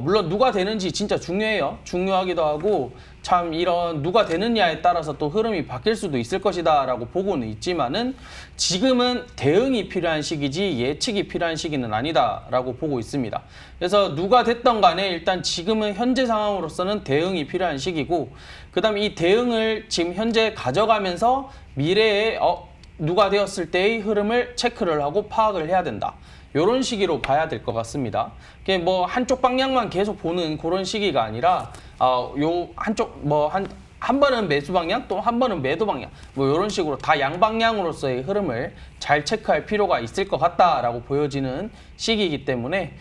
물론 누가 되는지 진짜 중요해요. 중요하기도 하고 참 이런 누가 되느냐에 따라서 또 흐름이 바뀔 수도 있을 것이다 라고 보고는 있지만은 지금은 대응이 필요한 시기지 예측이 필요한 시기는 아니다 라고 보고 있습니다. 그래서 누가 됐던 간에 일단 지금은 현재 상황으로서는 대응이 필요한 시기고, 그 다음에 이 대응을 지금 현재 가져가면서 미래에 누가 되었을 때의 흐름을 체크를 하고 파악을 해야 된다. 이런 시기로 봐야 될 것 같습니다. 뭐 한쪽 방향만 계속 보는 그런 시기가 아니라 요 한쪽 한 번은 매수 방향 또 한 번은 매도 방향 뭐 이런 식으로 다 양방향으로서의 흐름을 잘 체크할 필요가 있을 것 같다라고 보여지는 시기이기 때문에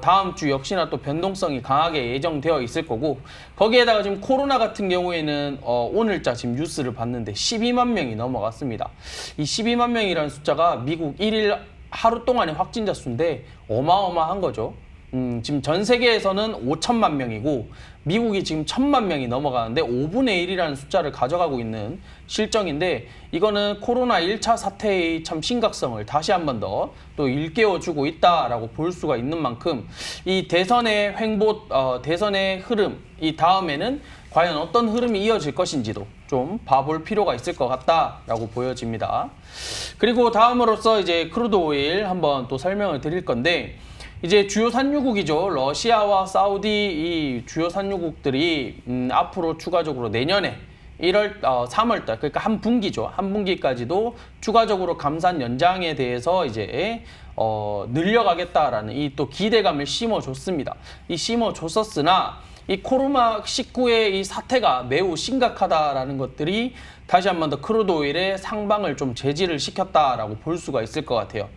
다음 주 역시나 또 변동성이 강하게 예정되어 있을 거고, 거기에다가 지금 코로나 같은 경우에는 오늘자 지금 뉴스를 봤는데 12만 명이 넘어갔습니다. 이 12만 명이라는 숫자가 미국 1일 하루 동안의 확진자 수인데 어마어마한 거죠. 지금 전 세계에서는 5천만 명이고 미국이 지금 1,000만 명이 넘어가는데 5분의 1이라는 숫자를 가져가고 있는 실정인데, 이거는 코로나 1차 사태의 참 심각성을 다시 한 번 더 또 일깨워주고 있다라고 볼 수가 있는 만큼 이 대선의 대선의 흐름, 이 다음에는 과연 어떤 흐름이 이어질 것인지도 좀 봐볼 필요가 있을 것 같다라고 보여집니다. 그리고 다음으로서 이제 크루드 오일 한번 또 설명을 드릴 건데, 이제 주요 산유국이죠. 러시아와 사우디 이 주요 산유국들이 앞으로 추가적으로 내년에 3월달, 그러니까 한 분기죠. 한 분기까지도 추가적으로 감산 연장에 대해서 이제 늘려가겠다라는 이 또 기대감을 심어줬습니다. 이 심어줬었으나 이 코로나19의 이 사태가 매우 심각하다라는 것들이 다시 한 번 더 크루드 오일의 상방을 좀 제지를 시켰다라고 볼 수가 있을 것 같아요.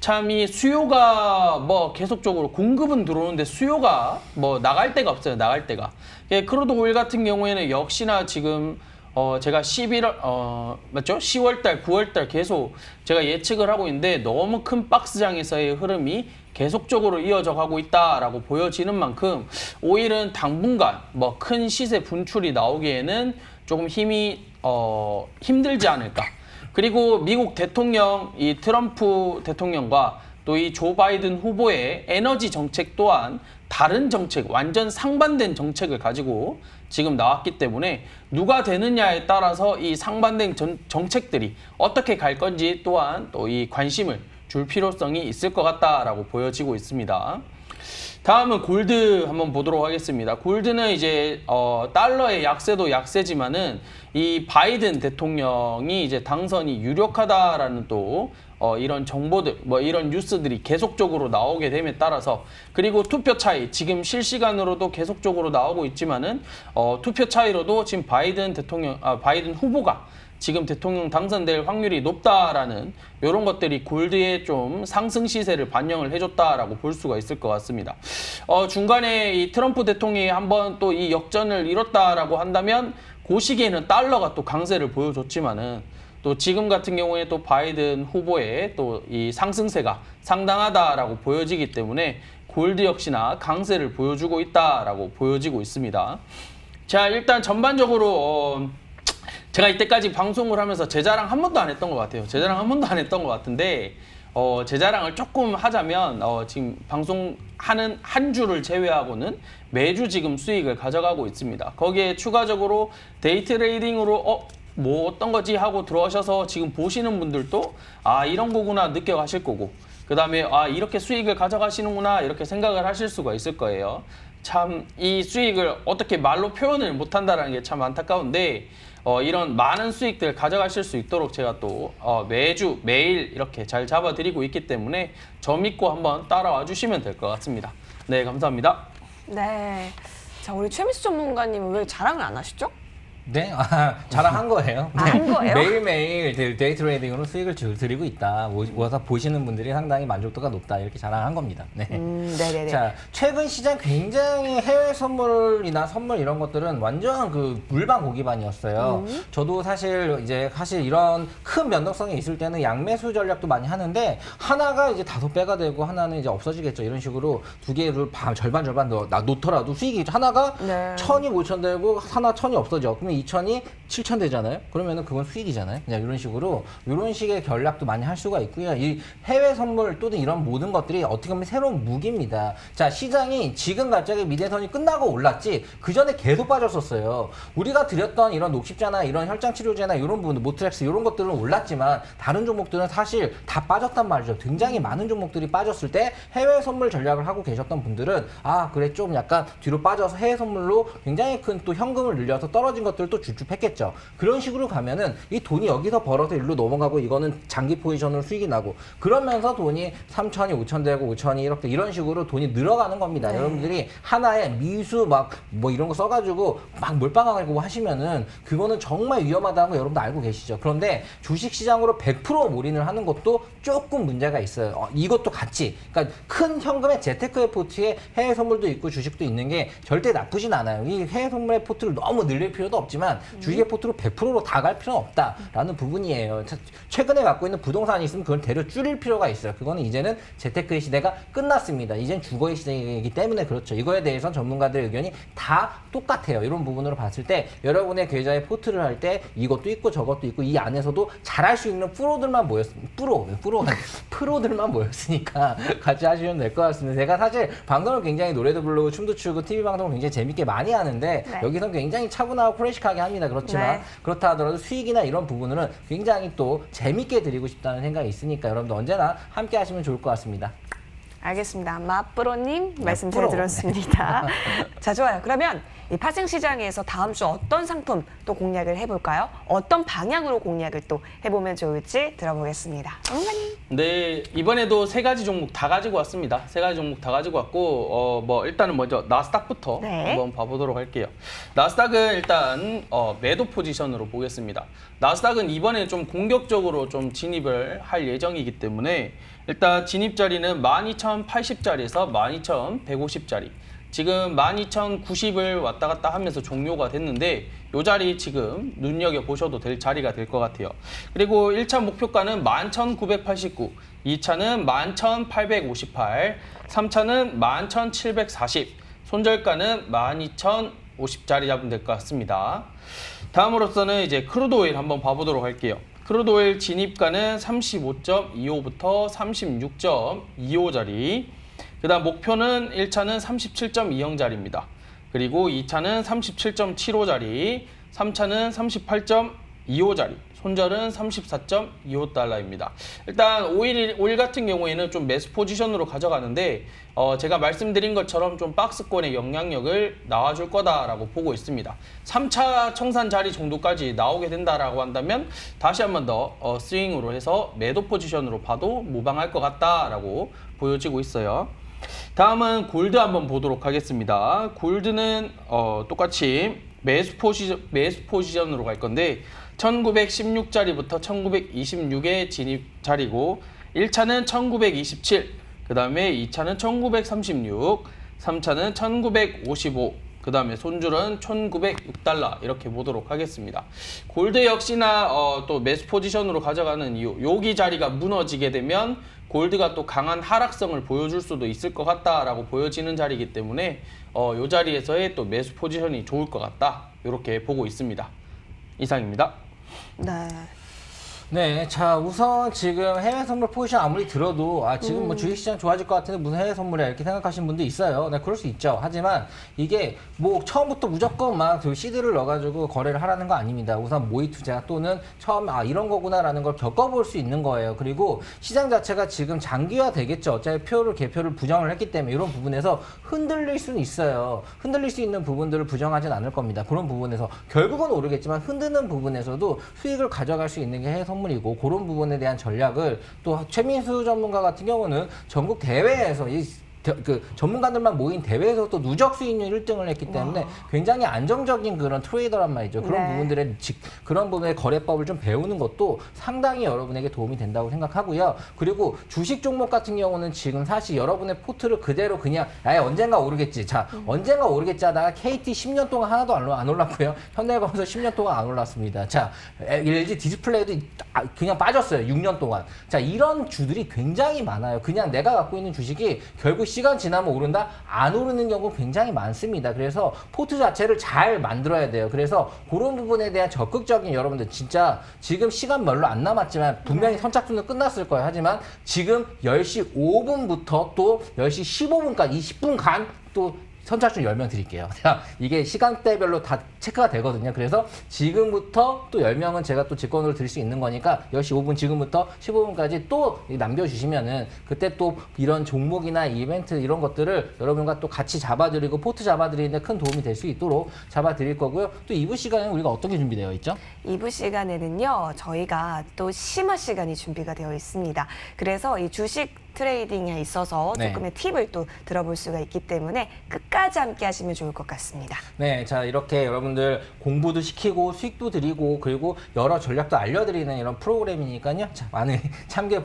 참 이 수요가 뭐 계속적으로 공급은 들어오는데 수요가 뭐 나갈 데가 없어요. 나갈 데가. 크루드 오일 같은 경우에는 역시나 지금 제가 10월달, 9월달 계속 제가 예측을 하고 있는데 너무 큰 박스장에서의 흐름이 계속적으로 이어져 가고 있다라고 보여지는 만큼 오일은 당분간 뭐 큰 시세 분출이 나오기에는 조금 힘들지 않을까. 그리고 미국 대통령 이 트럼프 대통령과 또 이 조 바이든 후보의 에너지 정책 또한 다른 정책, 완전 상반된 정책을 가지고 지금 나왔기 때문에 누가 되느냐에 따라서 이 상반된 정책들이 어떻게 갈 건지 또한 또 이 관심을 줄 필요성이 있을 것 같다라고 보여지고 있습니다. 다음은 골드 한번 보도록 하겠습니다. 골드는 이제 달러의 약세도 약세지만은 이 바이든 대통령이 이제 당선이 유력하다라는 또 이런 정보들, 뭐 이런 뉴스들이 계속적으로 나오게 됨에 따라서, 그리고 투표 차이 지금 실시간으로도 계속적으로 나오고 있지만은 투표 차이로도 지금 바이든 후보가 지금 대통령 당선될 확률이 높다라는 이런 것들이 골드의 좀 상승 시세를 반영을 해줬다라고 볼 수가 있을 것 같습니다. 중간에 이 트럼프 대통령이 한번 또 이 역전을 이뤘다라고 한다면 그 시기에는 달러가 또 강세를 보여줬지만은 또 지금 같은 경우에 또 바이든 후보의 또 이 상승세가 상당하다라고 보여지기 때문에 골드 역시나 강세를 보여주고 있다라고 보여지고 있습니다. 자, 일단 전반적으로 제가 이때까지 방송을 하면서 제 자랑 한 번도 안 했던 것 같아요. 제 자랑 한 번도 안 했던 것 같은데 제 자랑을 조금 하자면 지금 방송하는 한 주를 제외하고는 매주 지금 수익을 가져가고 있습니다. 거기에 추가적으로 데이 트레이딩으로 뭐 어떤 거지 하고 들어오셔서 지금 보시는 분들도 아 이런 거구나 느껴가실 거고 그 다음에 아 이렇게 수익을 가져가시는구나 이렇게 생각을 하실 수가 있을 거예요. 참 이 수익을 어떻게 말로 표현을 못한다는 게 참 안타까운데 이런 많은 수익들 가져가실 수 있도록 제가 또 매주 매일 이렇게 잘 잡아드리고 있기 때문에 저 믿고 한번 따라와 주시면 될 것 같습니다. 네, 감사합니다. 네. 자, 우리 최민수 전문가님은 왜 자랑을 안 하시죠? 네, 자랑한 거예요. 아, 한 거예요? 매일매일 데이 트레이딩으로 수익을 드리고 있다. 와서 보시는 분들이 상당히 만족도가 높다. 이렇게 자랑한 겁니다. 네. 네네네. 자, 최근 시장 굉장히 해외 선물이나 선물 이런 것들은 완전 그 물방 고기반이었어요. 저도 사실 이런 큰 변동성이 있을 때는 양매수 전략도 많이 하는데 하나가 이제 5배가 되고 하나는 이제 없어지겠죠. 이런 식으로 두 개를 절반 놓더라도 수익이 하나가 네. 1,000이 5,000 되고 하나 1,000이 없어져. 그러면 2,000이 7,000 되잖아요. 그러면은 그건 수익이잖아요. 그냥 이런 식으로 이런 식의 전략도 많이 할 수가 있고요. 이 해외 선물 또는 이런 모든 것들이 어떻게 보면 새로운 무기입니다. 자, 시장이 지금 갑자기 미대선이 끝나고 올랐지 그 전에 계속 빠졌었어요. 우리가 드렸던 이런 녹십자나 이런 혈장 치료제나 이런 부분, 모트렉스 이런 것들은 올랐지만 다른 종목들은 사실 다 빠졌단 말이죠. 굉장히 많은 종목들이 빠졌을 때 해외 선물 전략을 하고 계셨던 분들은 아 그래 좀 약간 뒤로 빠져서 해외 선물로 굉장히 큰 또 현금을 늘려서 떨어진 것들을 또 주춤했겠죠. 그런 식으로 가면은 이 돈이 여기서 벌어서 일로 넘어가고 이거는 장기 포지션으로 수익이 나고 그러면서 돈이 3,000이 5,000 되고 5,000이 이렇게 이런 식으로 돈이 늘어가는 겁니다. 여러분들이 하나의 미수 막 뭐 이런 거 써가지고 막 몰빵하고 하시면은 그거는 정말 위험하다는 거 여러분도 알고 계시죠. 그런데 주식시장으로 100% 몰인을 하는 것도 조금 문제가 있어요. 이것도 같이 그러니까 큰 현금의 재테크의 포트에 해외 선물도 있고 주식도 있는 게 절대 나쁘진 않아요. 이 해외 선물의 포트를 너무 늘릴 필요도 없지만 주식의 포트로 100%로 다 갈 필요는 없다라는 부분이에요. 최근에 갖고 있는 부동산이 있으면 그걸 대려 줄일 필요가 있어요. 그거는 이제는 재테크의 시대가 끝났습니다. 이젠 주거의 시대이기 때문에 그렇죠. 이거에 대해서는 전문가들의 의견이 다 똑같아요. 이런 부분으로 봤을 때 여러분의 계좌에 포트를 할 때 이것도 있고 저것도 있고 이 안에서도 잘할 수 있는 프로들만 프로들만 모였으니까 같이 하시면 될 것 같습니다. 제가 사실 방송을 굉장히 노래도 부르고 춤도 추고 TV 방송을 굉장히 재밌게 많이 하는데 네. 여기서 굉장히 차분하고 클래식하게 합니다. 그렇지만 네. 그렇다 하더라도 수익이나 이런 부분은 굉장히 또 재밌게 드리고 싶다는 생각이 있으니까 여러분들 언제나 함께 하시면 좋을 것 같습니다. 알겠습니다. 마프로님 말씀 잘 마프로. 들었습니다. 자, 좋아요. 그러면 이 파생시장에서 다음 주 어떤 상품 또 공략을 해볼까요? 어떤 방향으로 공략을 또 해보면 좋을지 들어보겠습니다. 전문가님. 네, 이번에도 3가지 종목 다 가지고 왔습니다. 3가지 종목 다 가지고 왔고, 일단은 먼저 나스닥부터 네. 한번 봐보도록 할게요. 나스닥은 일단 매도 포지션으로 보겠습니다. 나스닥은 이번에 좀 공격적으로 좀 진입을 할 예정이기 때문에 일단 진입 자리는 12,080자리에서 12,150자리. 지금 12,090을 왔다 갔다 하면서 종료가 됐는데 이 자리 지금 눈여겨보셔도 될 자리가 될 것 같아요. 그리고 1차 목표가는 11,989, 2차는 11,858, 3차는 11,740, 손절가는 12,050짜리 잡으면 될 것 같습니다. 다음으로서는 이제 크루드오일 한번 봐보도록 할게요. 크루드오일 진입가는 35.25부터 36.25짜리. 그 다음 목표는 1차는 37.20짜리입니다. 그리고 2차는 37.75짜리, 3차는 38.25짜리, 손절은 34.25달러입니다. 일단 오일 같은 경우에는 좀 매수 포지션으로 가져가는데 제가 말씀드린 것처럼 좀 박스권의 영향력을 나와줄 거다라고 보고 있습니다. 3차 청산 자리 정도까지 나오게 된다라고 한다면 다시 한 번 더 스윙으로 해서 매도 포지션으로 봐도 무방할 것 같다라고 보여지고 있어요. 다음은 골드 한번 보도록 하겠습니다. 골드는 똑같이 매수 포지션으로 갈 건데 1916자리부터 1926의 진입 자리고 1차는 1927, 그 다음에 2차는 1936, 3차는 1955, 그 다음에 손줄은 1906달러 이렇게 보도록 하겠습니다. 골드 역시나 또 매수 포지션으로 가져가는 이유, 여기 자리가 무너지게 되면 골드가 또 강한 하락성을 보여줄 수도 있을 것 같다라고 보여지는 자리이기 때문에 이 자리에서의 또 매수 포지션이 좋을 것 같다 이렇게 보고 있습니다. 이상입니다. 네. 네, 자 우선 지금 해외 선물 포지션 아무리 들어도 지금 뭐 주식시장 좋아질 것 같은데 무슨 해외 선물이야 이렇게 생각하시는 분도 있어요. 네, 그럴 수 있죠. 하지만 이게 뭐 처음부터 무조건 막 그 시드를 넣어가지고 거래를 하라는 거 아닙니다. 우선 모의 투자 또는 처음 이런 거구나라는 걸 겪어볼 수 있는 거예요. 그리고 시장 자체가 지금 장기화 되겠죠. 어차피 개표를 부정을 했기 때문에 이런 부분에서 흔들릴 수는 있어요. 흔들릴 수 있는 부분들을 부정하진 않을 겁니다. 그런 부분에서 결국은 오르겠지만 흔드는 부분에서도 수익을 가져갈 수 있는 게 해외 선물이고 그런 부분에 대한 전략을 또 최민수 전문가 같은 경우는 전국 대회에서 그 전문가들만 모인 대회에서 또 누적 수익률 1등을 했기 때문에 굉장히 안정적인 그런 트레이더란 말이죠. 그런 네. 그런 부분의 거래법을 좀 배우는 것도 상당히 여러분에게 도움이 된다고 생각하고요. 그리고 주식 종목 같은 경우는 지금 사실 여러분의 포트를 그대로 그냥 언젠가 오르겠지. 자, 언젠가 오르겠지 하다가 KT 10년 동안 하나도 안 올랐고요. 현대건설 10년 동안 안 올랐습니다. 자, LG 디스플레이도 그냥 빠졌어요. 6년 동안. 자, 이런 주들이 굉장히 많아요. 그냥 내가 갖고 있는 주식이 결국 시간 지나면 오른다? 안 오르는 경우 굉장히 많습니다. 그래서 포트 자체를 잘 만들어야 돼요. 그래서 그런 부분에 대한 적극적인 여러분들 진짜 지금 시간 별로 안 남았지만 분명히 선착순은 끝났을 거예요. 하지만 지금 10시 5분부터 또 10시 15분까지 20분간 또 선착순 10명 드릴게요. 이게 시간대별로 다 체크가 되거든요. 그래서 지금부터 또 10명은 제가 또 직권으로 드릴 수 있는 거니까 10시 5분 지금부터 15분까지 또 남겨주시면은 그때 또 이런 종목이나 이벤트 이런 것들을 여러분과 또 같이 잡아드리고 포트 잡아드리는데 큰 도움이 될 수 있도록 잡아드릴 거고요. 또 2부 시간에는 우리가 어떤 게 준비되어 있죠? 2부 시간에는요, 저희가 또 심화 시간이 준비가 되어 있습니다. 그래서 이 주식 트레이딩에 있어서 네. 조금의 팁을 또 들어볼 수가 있기 때문에 끝까지 함께 하시면 좋을 것 같습니다. 네, 자 이렇게 여러분들 공부도 시키고 수익도 드리고 그리고 여러 전략도 알려드리는 이런 프로그램이니까요. 자, 많은 참여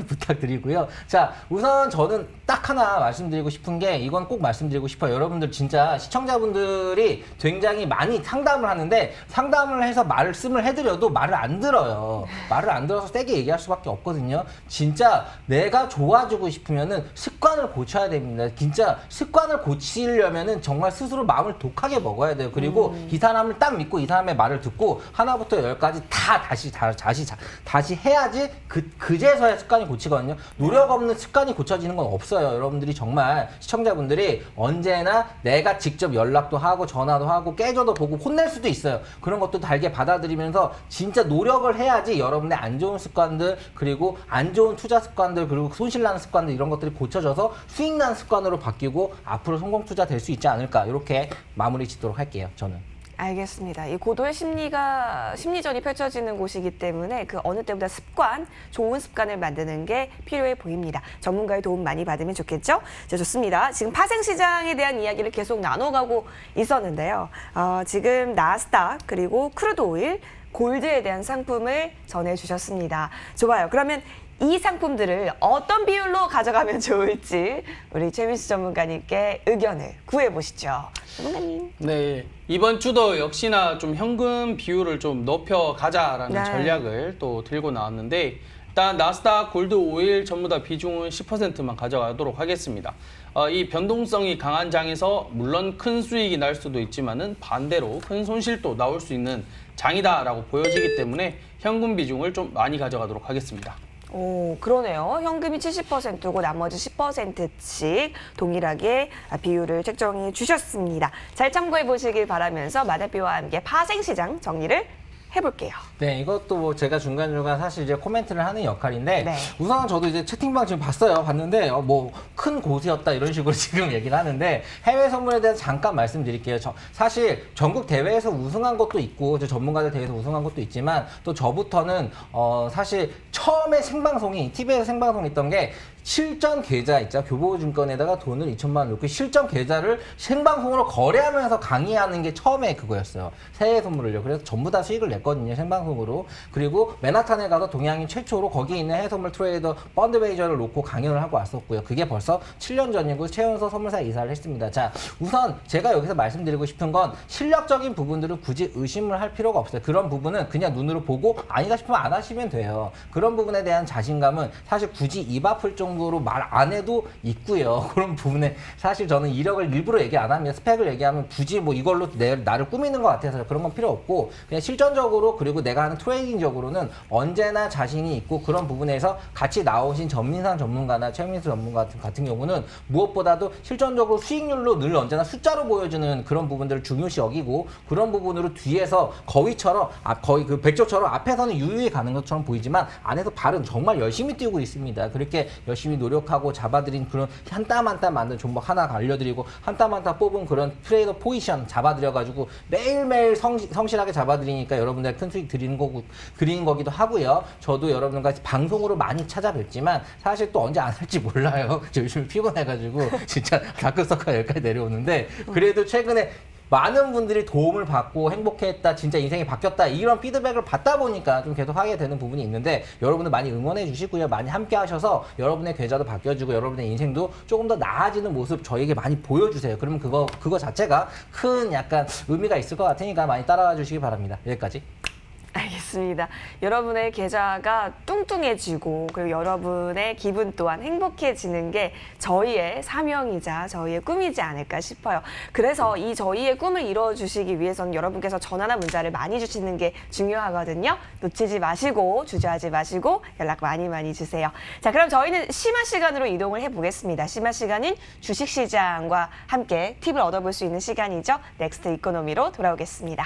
부탁드리고요. 자, 우선 저는 딱 하나 말씀드리고 싶은 게 이건 꼭 말씀드리고 싶어요. 여러분들 진짜 시청자분들이 굉장히 많이 상담을 하는데 상담을 해서 말씀을 해드려도 말을 안 들어요. 말을 안 들어서 세게 얘기할 수밖에 없거든요. 진짜 내가 좋아지고 싶으면은 습관을 고쳐야 됩니다. 진짜 습관을 고치려면은 정말 스스로 마음을 독하게 먹어야 돼요. 그리고 이 사람을 딱 믿고 이 사람의 말을 듣고 하나부터 열까지 다 다시 해야지 그제서야 습관이 고치거든요. 노력 없는 습관이 고쳐지는 건 없어요. 여러분들이 정말 시청자분들이 언제나 내가 직접 연락도 하고 전화도 하고 깨져도 보고 혼낼 수도 있어요. 그런 것도 달게 받아들이면서 진짜 노력을 해야지 여러분의 안 좋은 습관들 그리고 안 좋은 투자 습관들 그리고 손실나는 습관들 이런 것들이 고쳐져서 수익나는 습관으로 바뀌고 앞으로 성공 투자 될 수 있지 않을까 이렇게 마무리 짓도록 할게요. 저는. 알겠습니다. 이 고도의 심리전이 펼쳐지는 곳이기 때문에 그 어느 때보다 좋은 습관을 만드는 게 필요해 보입니다. 전문가의 도움 많이 받으면 좋겠죠? 자, 좋습니다. 지금 파생시장에 대한 이야기를 계속 나눠가고 있었는데요. 지금 나스닥 그리고 크루드 오일, 골드에 대한 상품을 전해주셨습니다. 좋아요. 그러면 이 상품들을 어떤 비율로 가져가면 좋을지 우리 최민수 전문가님께 의견을 구해보시죠. 전문가님. 네, 이번 주도 역시나 좀 현금 비율을 좀 높여가자라는 네. 전략을 또 들고 나왔는데 일단 나스닥, 골드, 오일 전부 다 비중은 10%만 가져가도록 하겠습니다. 이 변동성이 강한 장에서 물론 큰 수익이 날 수도 있지만은 반대로 큰 손실도 나올 수 있는 장이다라고 보여지기 때문에 현금 비중을 좀 많이 가져가도록 하겠습니다. 오, 그러네요. 현금이 70%고 나머지 10%씩 동일하게 비율을 책정해 주셨습니다. 잘 참고해 보시길 바라면서 마대비와 함께 파생시장 정리를 해볼게요. 네, 이것도 뭐 제가 중간중간 사실 이제 코멘트를 하는 역할인데 네. 우선 저도 이제 채팅방 지금 봤는데 뭐 큰 고수였다 이런 식으로 지금 얘기를 하는데 해외 선물에 대해서 잠깐 말씀드릴게요. 사실 전국 대회에서 우승한 것도 있고 전문가들 대회에서 우승한 것도 있지만 또 저부터는 사실 처음에 생방송이 TV에서 생방송이 있던 게 실전 계좌 있죠. 교보증권에다가 돈을 2천만 원 넣고 실전 계좌를 생방송으로 거래하면서 강의하는 게 처음에 그거였어요. 새해 선물을요. 그래서 전부 다 수익을 냈거든요. 생방송으로. 그리고 맨하탄에 가서 동양인 최초로 거기 있는 해외 선물 트레이더 펀드베이저를 놓고 강연을 하고 왔었고요. 그게 벌써 7년 전이고 최연소 선물사 이사를 했습니다. 자, 우선 제가 여기서 말씀드리고 싶은 건 실력적인 부분들은 굳이 의심을 할 필요가 없어요. 그런 부분은 그냥 눈으로 보고 아니다 싶으면 안 하시면 돼요. 그런 부분에 대한 자신감은 사실 굳이 입 아플 정도 정도로 말 안 해도 있고요. 그런 부분에 사실 저는 이력을 일부러 얘기 안 하면 스펙을 얘기하면 굳이 뭐 이걸로 나를 꾸미는 것 같아서 그런 건 필요 없고 그냥 실전적으로 그리고 내가 하는 트레이닝적으로는 언제나 자신이 있고 그런 부분에서 같이 나오신 전민상 전문가나 최민수 전문가 같은 경우는 무엇보다도 실전적으로 수익률로 늘 언제나 숫자로 보여주는 그런 부분들을 중요시 여기고 그런 부분으로 뒤에서 거위처럼 거의 그 백조처럼 앞에서는 유유히 가는 것처럼 보이지만 안에서 발은 정말 열심히 뛰고 있습니다. 그렇게 열심히 노력하고 잡아들인 그런 한 땀 한 땀 만든 종목 하나 알려드리고 한 땀 한 땀 뽑은 그런 트레이더 포지션 잡아드려가지고 매일매일 성실하게 잡아드리니까 여러분들 큰 수익 드리는 거기도 하고요. 저도 여러분과 방송으로 많이 찾아뵙지만 사실 또 언제 안 할지 몰라요. 저 요즘 피곤해가지고 진짜 다크서클 여기까지 내려오는데 그래도 최근에 많은 분들이 도움을 받고 행복했다, 진짜 인생이 바뀌었다 이런 피드백을 받다 보니까 좀 계속 하게 되는 부분이 있는데 여러분들 많이 응원해 주시고요. 많이 함께 하셔서 여러분의 계좌도 바뀌어지고 여러분의 인생도 조금 더 나아지는 모습 저에게 많이 보여주세요. 그러면 그거 자체가 큰 약간 의미가 있을 것 같으니까 많이 따라와 주시기 바랍니다. 여기까지. 알겠습니다. 여러분의 계좌가 뚱뚱해지고 그리고 여러분의 기분 또한 행복해지는 게 저희의 사명이자 저희의 꿈이지 않을까 싶어요. 그래서 이 저희의 꿈을 이뤄주시기 위해서는 여러분께서 전화나 문자를 많이 주시는 게 중요하거든요. 놓치지 마시고 주저하지 마시고 연락 많이 주세요. 자, 그럼 저희는 심화 시간으로 이동을 해보겠습니다. 심화 시간은 주식시장과 함께 팁을 얻어볼 수 있는 시간이죠. 넥스트 이코노미로 돌아오겠습니다.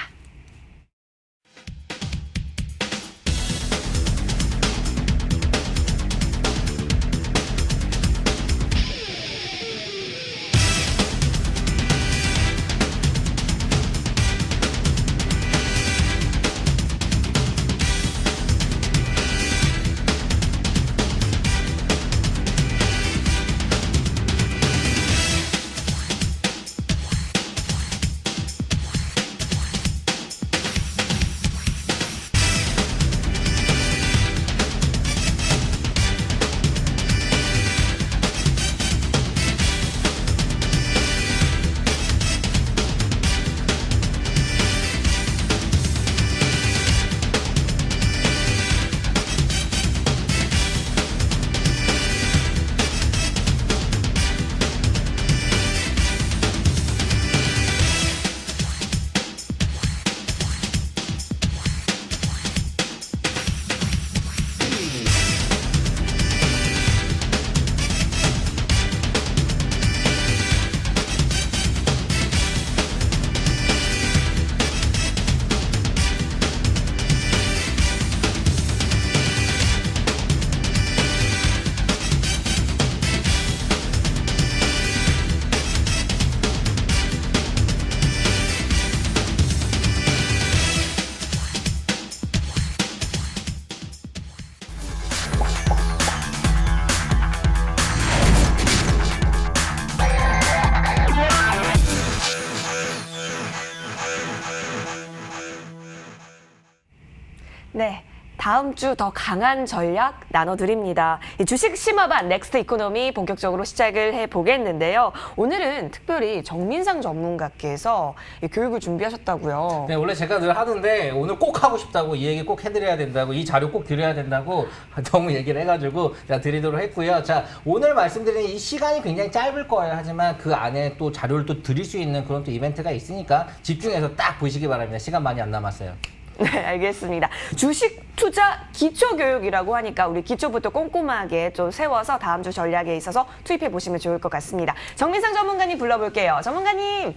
네. 다음 주 더 강한 전략 나눠드립니다. 이 주식 심화반 넥스트 이코노미 본격적으로 시작을 해보겠는데요. 오늘은 특별히 정민상 전문가께서 이 교육을 준비하셨다고요. 네, 원래 제가 늘 하는데 오늘 꼭 하고 싶다고 이 얘기 꼭 해드려야 된다고 이 자료 꼭 드려야 된다고 너무 얘기를 해가지고 제가 드리도록 했고요. 자, 오늘 말씀드리는 이 시간이 굉장히 짧을 거예요. 하지만 그 안에 또 자료를 또 드릴 수 있는 그런 또 이벤트가 있으니까 집중해서 딱 보시기 바랍니다. 시간 많이 안 남았어요. 네, 알겠습니다. 주식 투자 기초 교육이라고 하니까 우리 기초부터 꼼꼼하게 좀 세워서 다음 주 전략에 있어서 투입해 보시면 좋을 것 같습니다. 정민상 전문가님 불러볼게요. 전문가님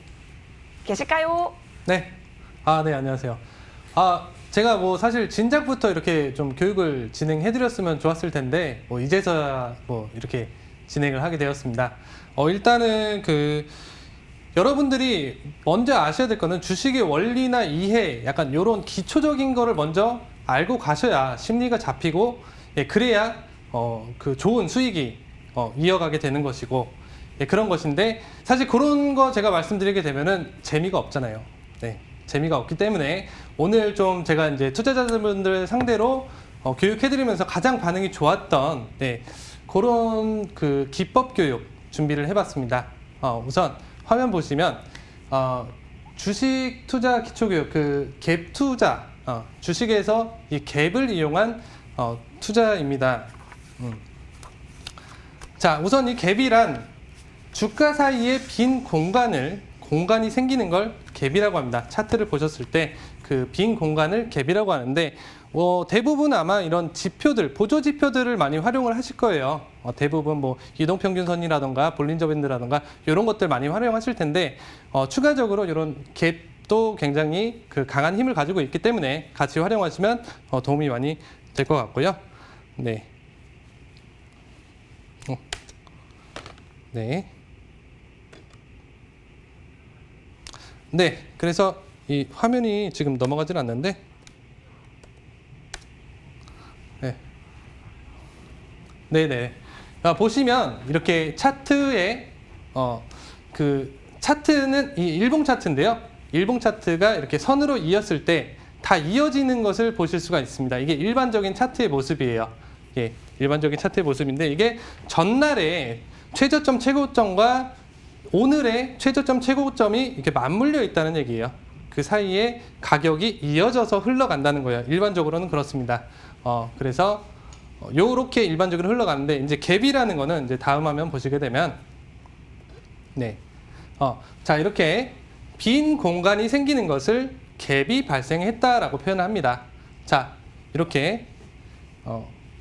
계실까요? 네. 네, 안녕하세요. 제가 뭐 사실 진작부터 이렇게 좀 교육을 진행해드렸으면 좋았을 텐데, 이제서야 이렇게 진행을 하게 되었습니다. 일단은 여러분들이 먼저 아셔야 될 거는 주식의 원리나 이해, 약간 이런 기초적인 거를 먼저 알고 가셔야 심리가 잡히고, 그래야 좋은 수익이 이어가게 되는 것이고, 그런 것인데, 사실 그런 거 제가 말씀드리게 되면은 재미가 없잖아요. 네, 재미가 없기 때문에 오늘 좀 제가 이제 투자자분들 상대로 교육해드리면서 가장 반응이 좋았던 그런 기법 교육 준비를 해봤습니다. 우선 화면 보시면 주식 투자 기초교육 갭 투자 주식에서 이 갭을 이용한 투자입니다. 자, 우선 이 갭이란 주가 사이에 빈 공간이 생기는 걸 갭이라고 합니다. 차트를 보셨을 때 그 빈 공간을 갭이라고 하는데 대부분 아마 이런 지표들, 보조 지표들을 많이 활용을 하실 거예요. 대부분 뭐 이동평균선이라던가 볼린저 밴드라던가 이런 것들 많이 활용하실 텐데 추가적으로 이런 갭도 굉장히 그 강한 힘을 가지고 있기 때문에 같이 활용하시면 도움이 많이 될 것 같고요. 네. 네. 네, 그래서 이 화면이 지금 넘어가질 않는데, 네, 네네. 보시면 이렇게 차트에 그 차트는 이 일봉 차트인데요. 일봉 차트가 이렇게 선으로 이었을 때 다 이어지는 것을 보실 수가 있습니다. 이게 일반적인 차트의 모습이에요. 예, 일반적인 차트의 모습인데 이게 전날에 최저점, 최고점과 오늘의 최저점, 최고점이 이렇게 맞물려 있다는 얘기예요. 그 사이에 가격이 이어져서 흘러간다는 거예요. 일반적으로는 그렇습니다. 그래서 요렇게 일반적으로 흘러가는데 이제 갭이라는 거는 이제 다음 화면 보시게 되면 네. 자, 이렇게 빈 공간이 생기는 것을 갭이 발생했다라고 표현을 합니다. 자, 이렇게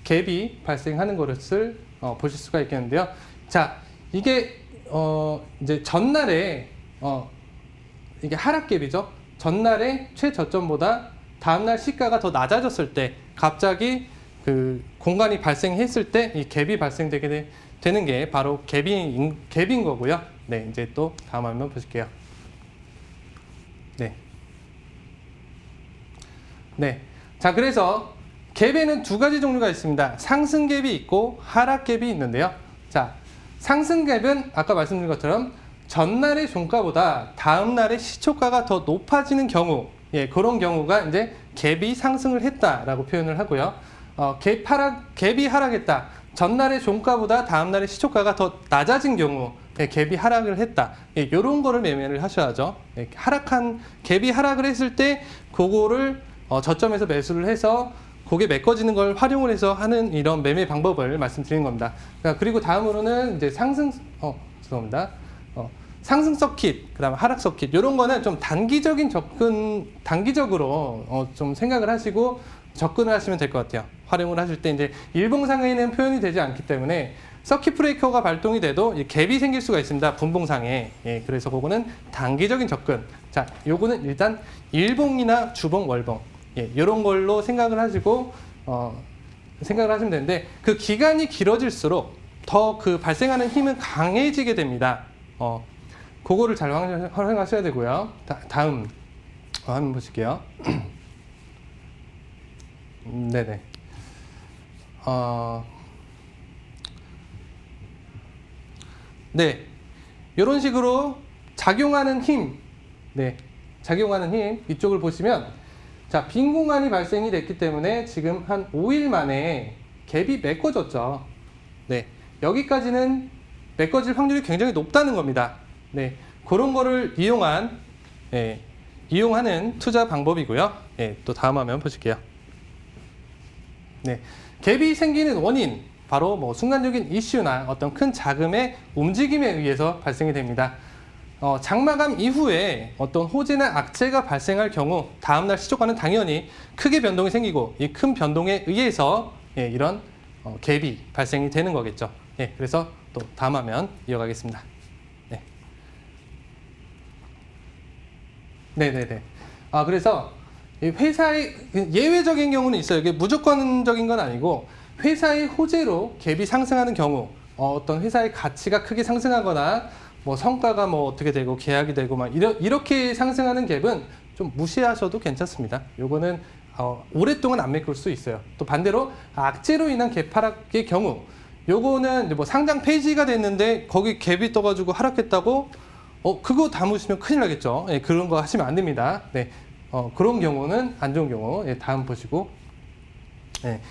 갭이 발생하는 것을 보실 수가 있겠는데요. 자, 이게 이제 전날에 이게 하락갭이죠. 전날에 최저점보다 다음날 시가가 더 낮아졌을 때 갑자기 그 공간이 발생했을 때 이 갭이 발생되게 되는 게 바로 갭인 거고요. 네, 이제 또 다음 화면 보실게요. 네. 네. 자, 그래서 갭에는 두 가지 종류가 있습니다. 상승갭이 있고 하락갭이 있는데요. 자, 상승갭은 아까 말씀드린 것처럼 전날의 종가보다 다음날의 시초가가 더 높아지는 경우, 예, 그런 경우가 이제 갭이 상승을 했다라고 표현을 하고요. 갭이 하락했다. 전날의 종가보다 다음날의 시초가가 더 낮아진 경우, 예, 갭이 하락을 했다. 예, 이런 거를 매매를 하셔야죠. 예, 갭이 하락을 했을 때 그거를 저점에서 매수를 해서 그게 메꿔지는 걸 활용을 해서 하는 이런 매매 방법을 말씀드리는 겁니다. 그리고 다음으로는 이제 죄송합니다. 상승 서킷, 그다음에 하락 서킷, 이런 거는 좀 단기적으로 좀 생각을 하시고 접근을 하시면 될 것 같아요. 활용을 하실 때 이제 일봉상에는 표현이 되지 않기 때문에 서킷 브레이커가 발동이 돼도 갭이 생길 수가 있습니다. 분봉상에. 예, 그래서 그거는 단기적인 접근. 자, 요거는 일단 일봉이나 주봉, 월봉. 예, 이런 걸로 생각을 하시고 생각을 하시면 되는데 그 기간이 길어질수록 더 그 발생하는 힘은 강해지게 됩니다. 그거를 잘 활용하셔야 되고요. 다음 한번 보실게요. 네네. 네, 이런 식으로 작용하는 힘, 네, 작용하는 힘 이쪽을 보시면. 자, 빈 공간이 발생이 됐기 때문에 지금 한 5일 만에 갭이 메꿔졌죠. 네, 여기까지는 메꿔질 확률이 굉장히 높다는 겁니다. 네, 그런 거를 이용하는 투자 방법이고요. 네, 또 다음 화면 보실게요. 네, 갭이 생기는 원인, 바로 뭐 순간적인 이슈나 어떤 큰 자금의 움직임에 의해서 발생이 됩니다. 장마감 이후에 어떤 호재나 악재가 발생할 경우 다음날 시초가는 당연히 크게 변동이 생기고 이 큰 변동에 의해서 이런 갭이 발생이 되는 거겠죠. 예, 그래서 또 다음 화면 이어가겠습니다. 네. 네네네. 그래서 회사의 예외적인 경우는 있어요. 이게 무조건적인 건 아니고 회사의 호재로 갭이 상승하는 경우 어떤 회사의 가치가 크게 상승하거나 뭐 성과가 뭐 어떻게 되고 계약이 되고 막 이렇게 상승하는 갭은 좀 무시하셔도 괜찮습니다. 요거는 오랫동안 안 메꿀 수 있어요. 또 반대로 악재로 인한 갭 하락의 경우 요거는 이제 뭐 상장 폐지가 됐는데 거기 갭이 떠가지고 하락했다고 그거 담으시면 큰일 나겠죠. 예, 그런 거 하시면 안 됩니다. 네, 그런 경우는 안 좋은 경우. 예, 다음 보시고. 예.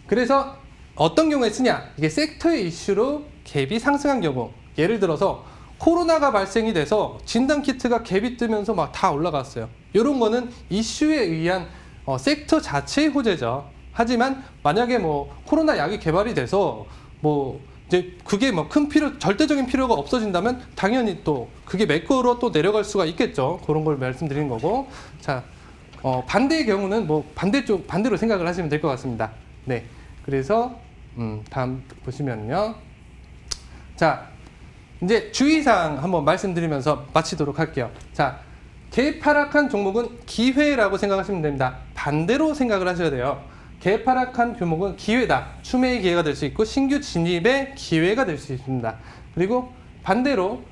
그래서 어떤 경우에 쓰냐? 이게 섹터의 이슈로 갭이 상승한 경우. 예를 들어서 코로나가 발생이 돼서 진단키트가 갭이 뜨면서 막 다 올라갔어요. 이런 거는 이슈에 의한 섹터 자체의 호재죠. 하지만 만약에 뭐 코로나 약이 개발이 돼서 뭐 이제 그게 뭐 큰 절대적인 필요가 없어진다면 당연히 또 그게 매크로 또 내려갈 수가 있겠죠. 그런 걸 말씀드리는 거고. 자, 반대의 경우는 뭐 반대로 생각을 하시면 될 것 같습니다. 네. 그래서 다음 보시면요. 자, 이제 주의사항 한번 말씀드리면서 마치도록 할게요. 자, 개파락한 종목은 기회라고 생각하시면 됩니다. 반대로 생각을 하셔야 돼요. 개파락한 종목은 기회다. 추매의 기회가 될 수 있고 신규 진입의 기회가 될 수 있습니다. 그리고 반대로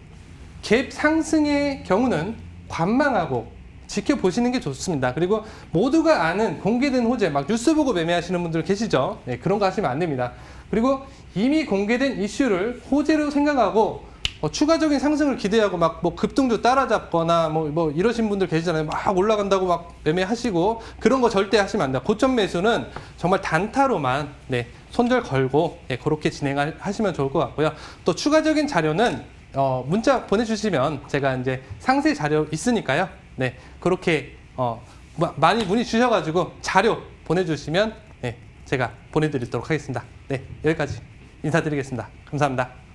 갭 상승의 경우는 관망하고 지켜보시는 게 좋습니다. 그리고 모두가 아는 공개된 호재, 막 뉴스 보고 매매하시는 분들 계시죠? 네, 그런 거 하시면 안 됩니다. 그리고 이미 공개된 이슈를 호재로 생각하고 추가적인 상승을 기대하고 막 뭐 급등주 따라잡거나 뭐 이러신 분들 계시잖아요. 막 올라간다고 막 매매하시고 그런 거 절대 하시면 안 돼요. 고점 매수는 정말 단타로만 손절 걸고 그렇게 진행하시면 좋을 것 같고요. 또 추가적인 자료는 문자 보내주시면 제가 이제 상세 자료 있으니까요. 네, 그렇게 많이 문의 주셔가지고 자료 보내주시면 제가 보내드리도록 하겠습니다. 네, 여기까지 인사드리겠습니다. 감사합니다.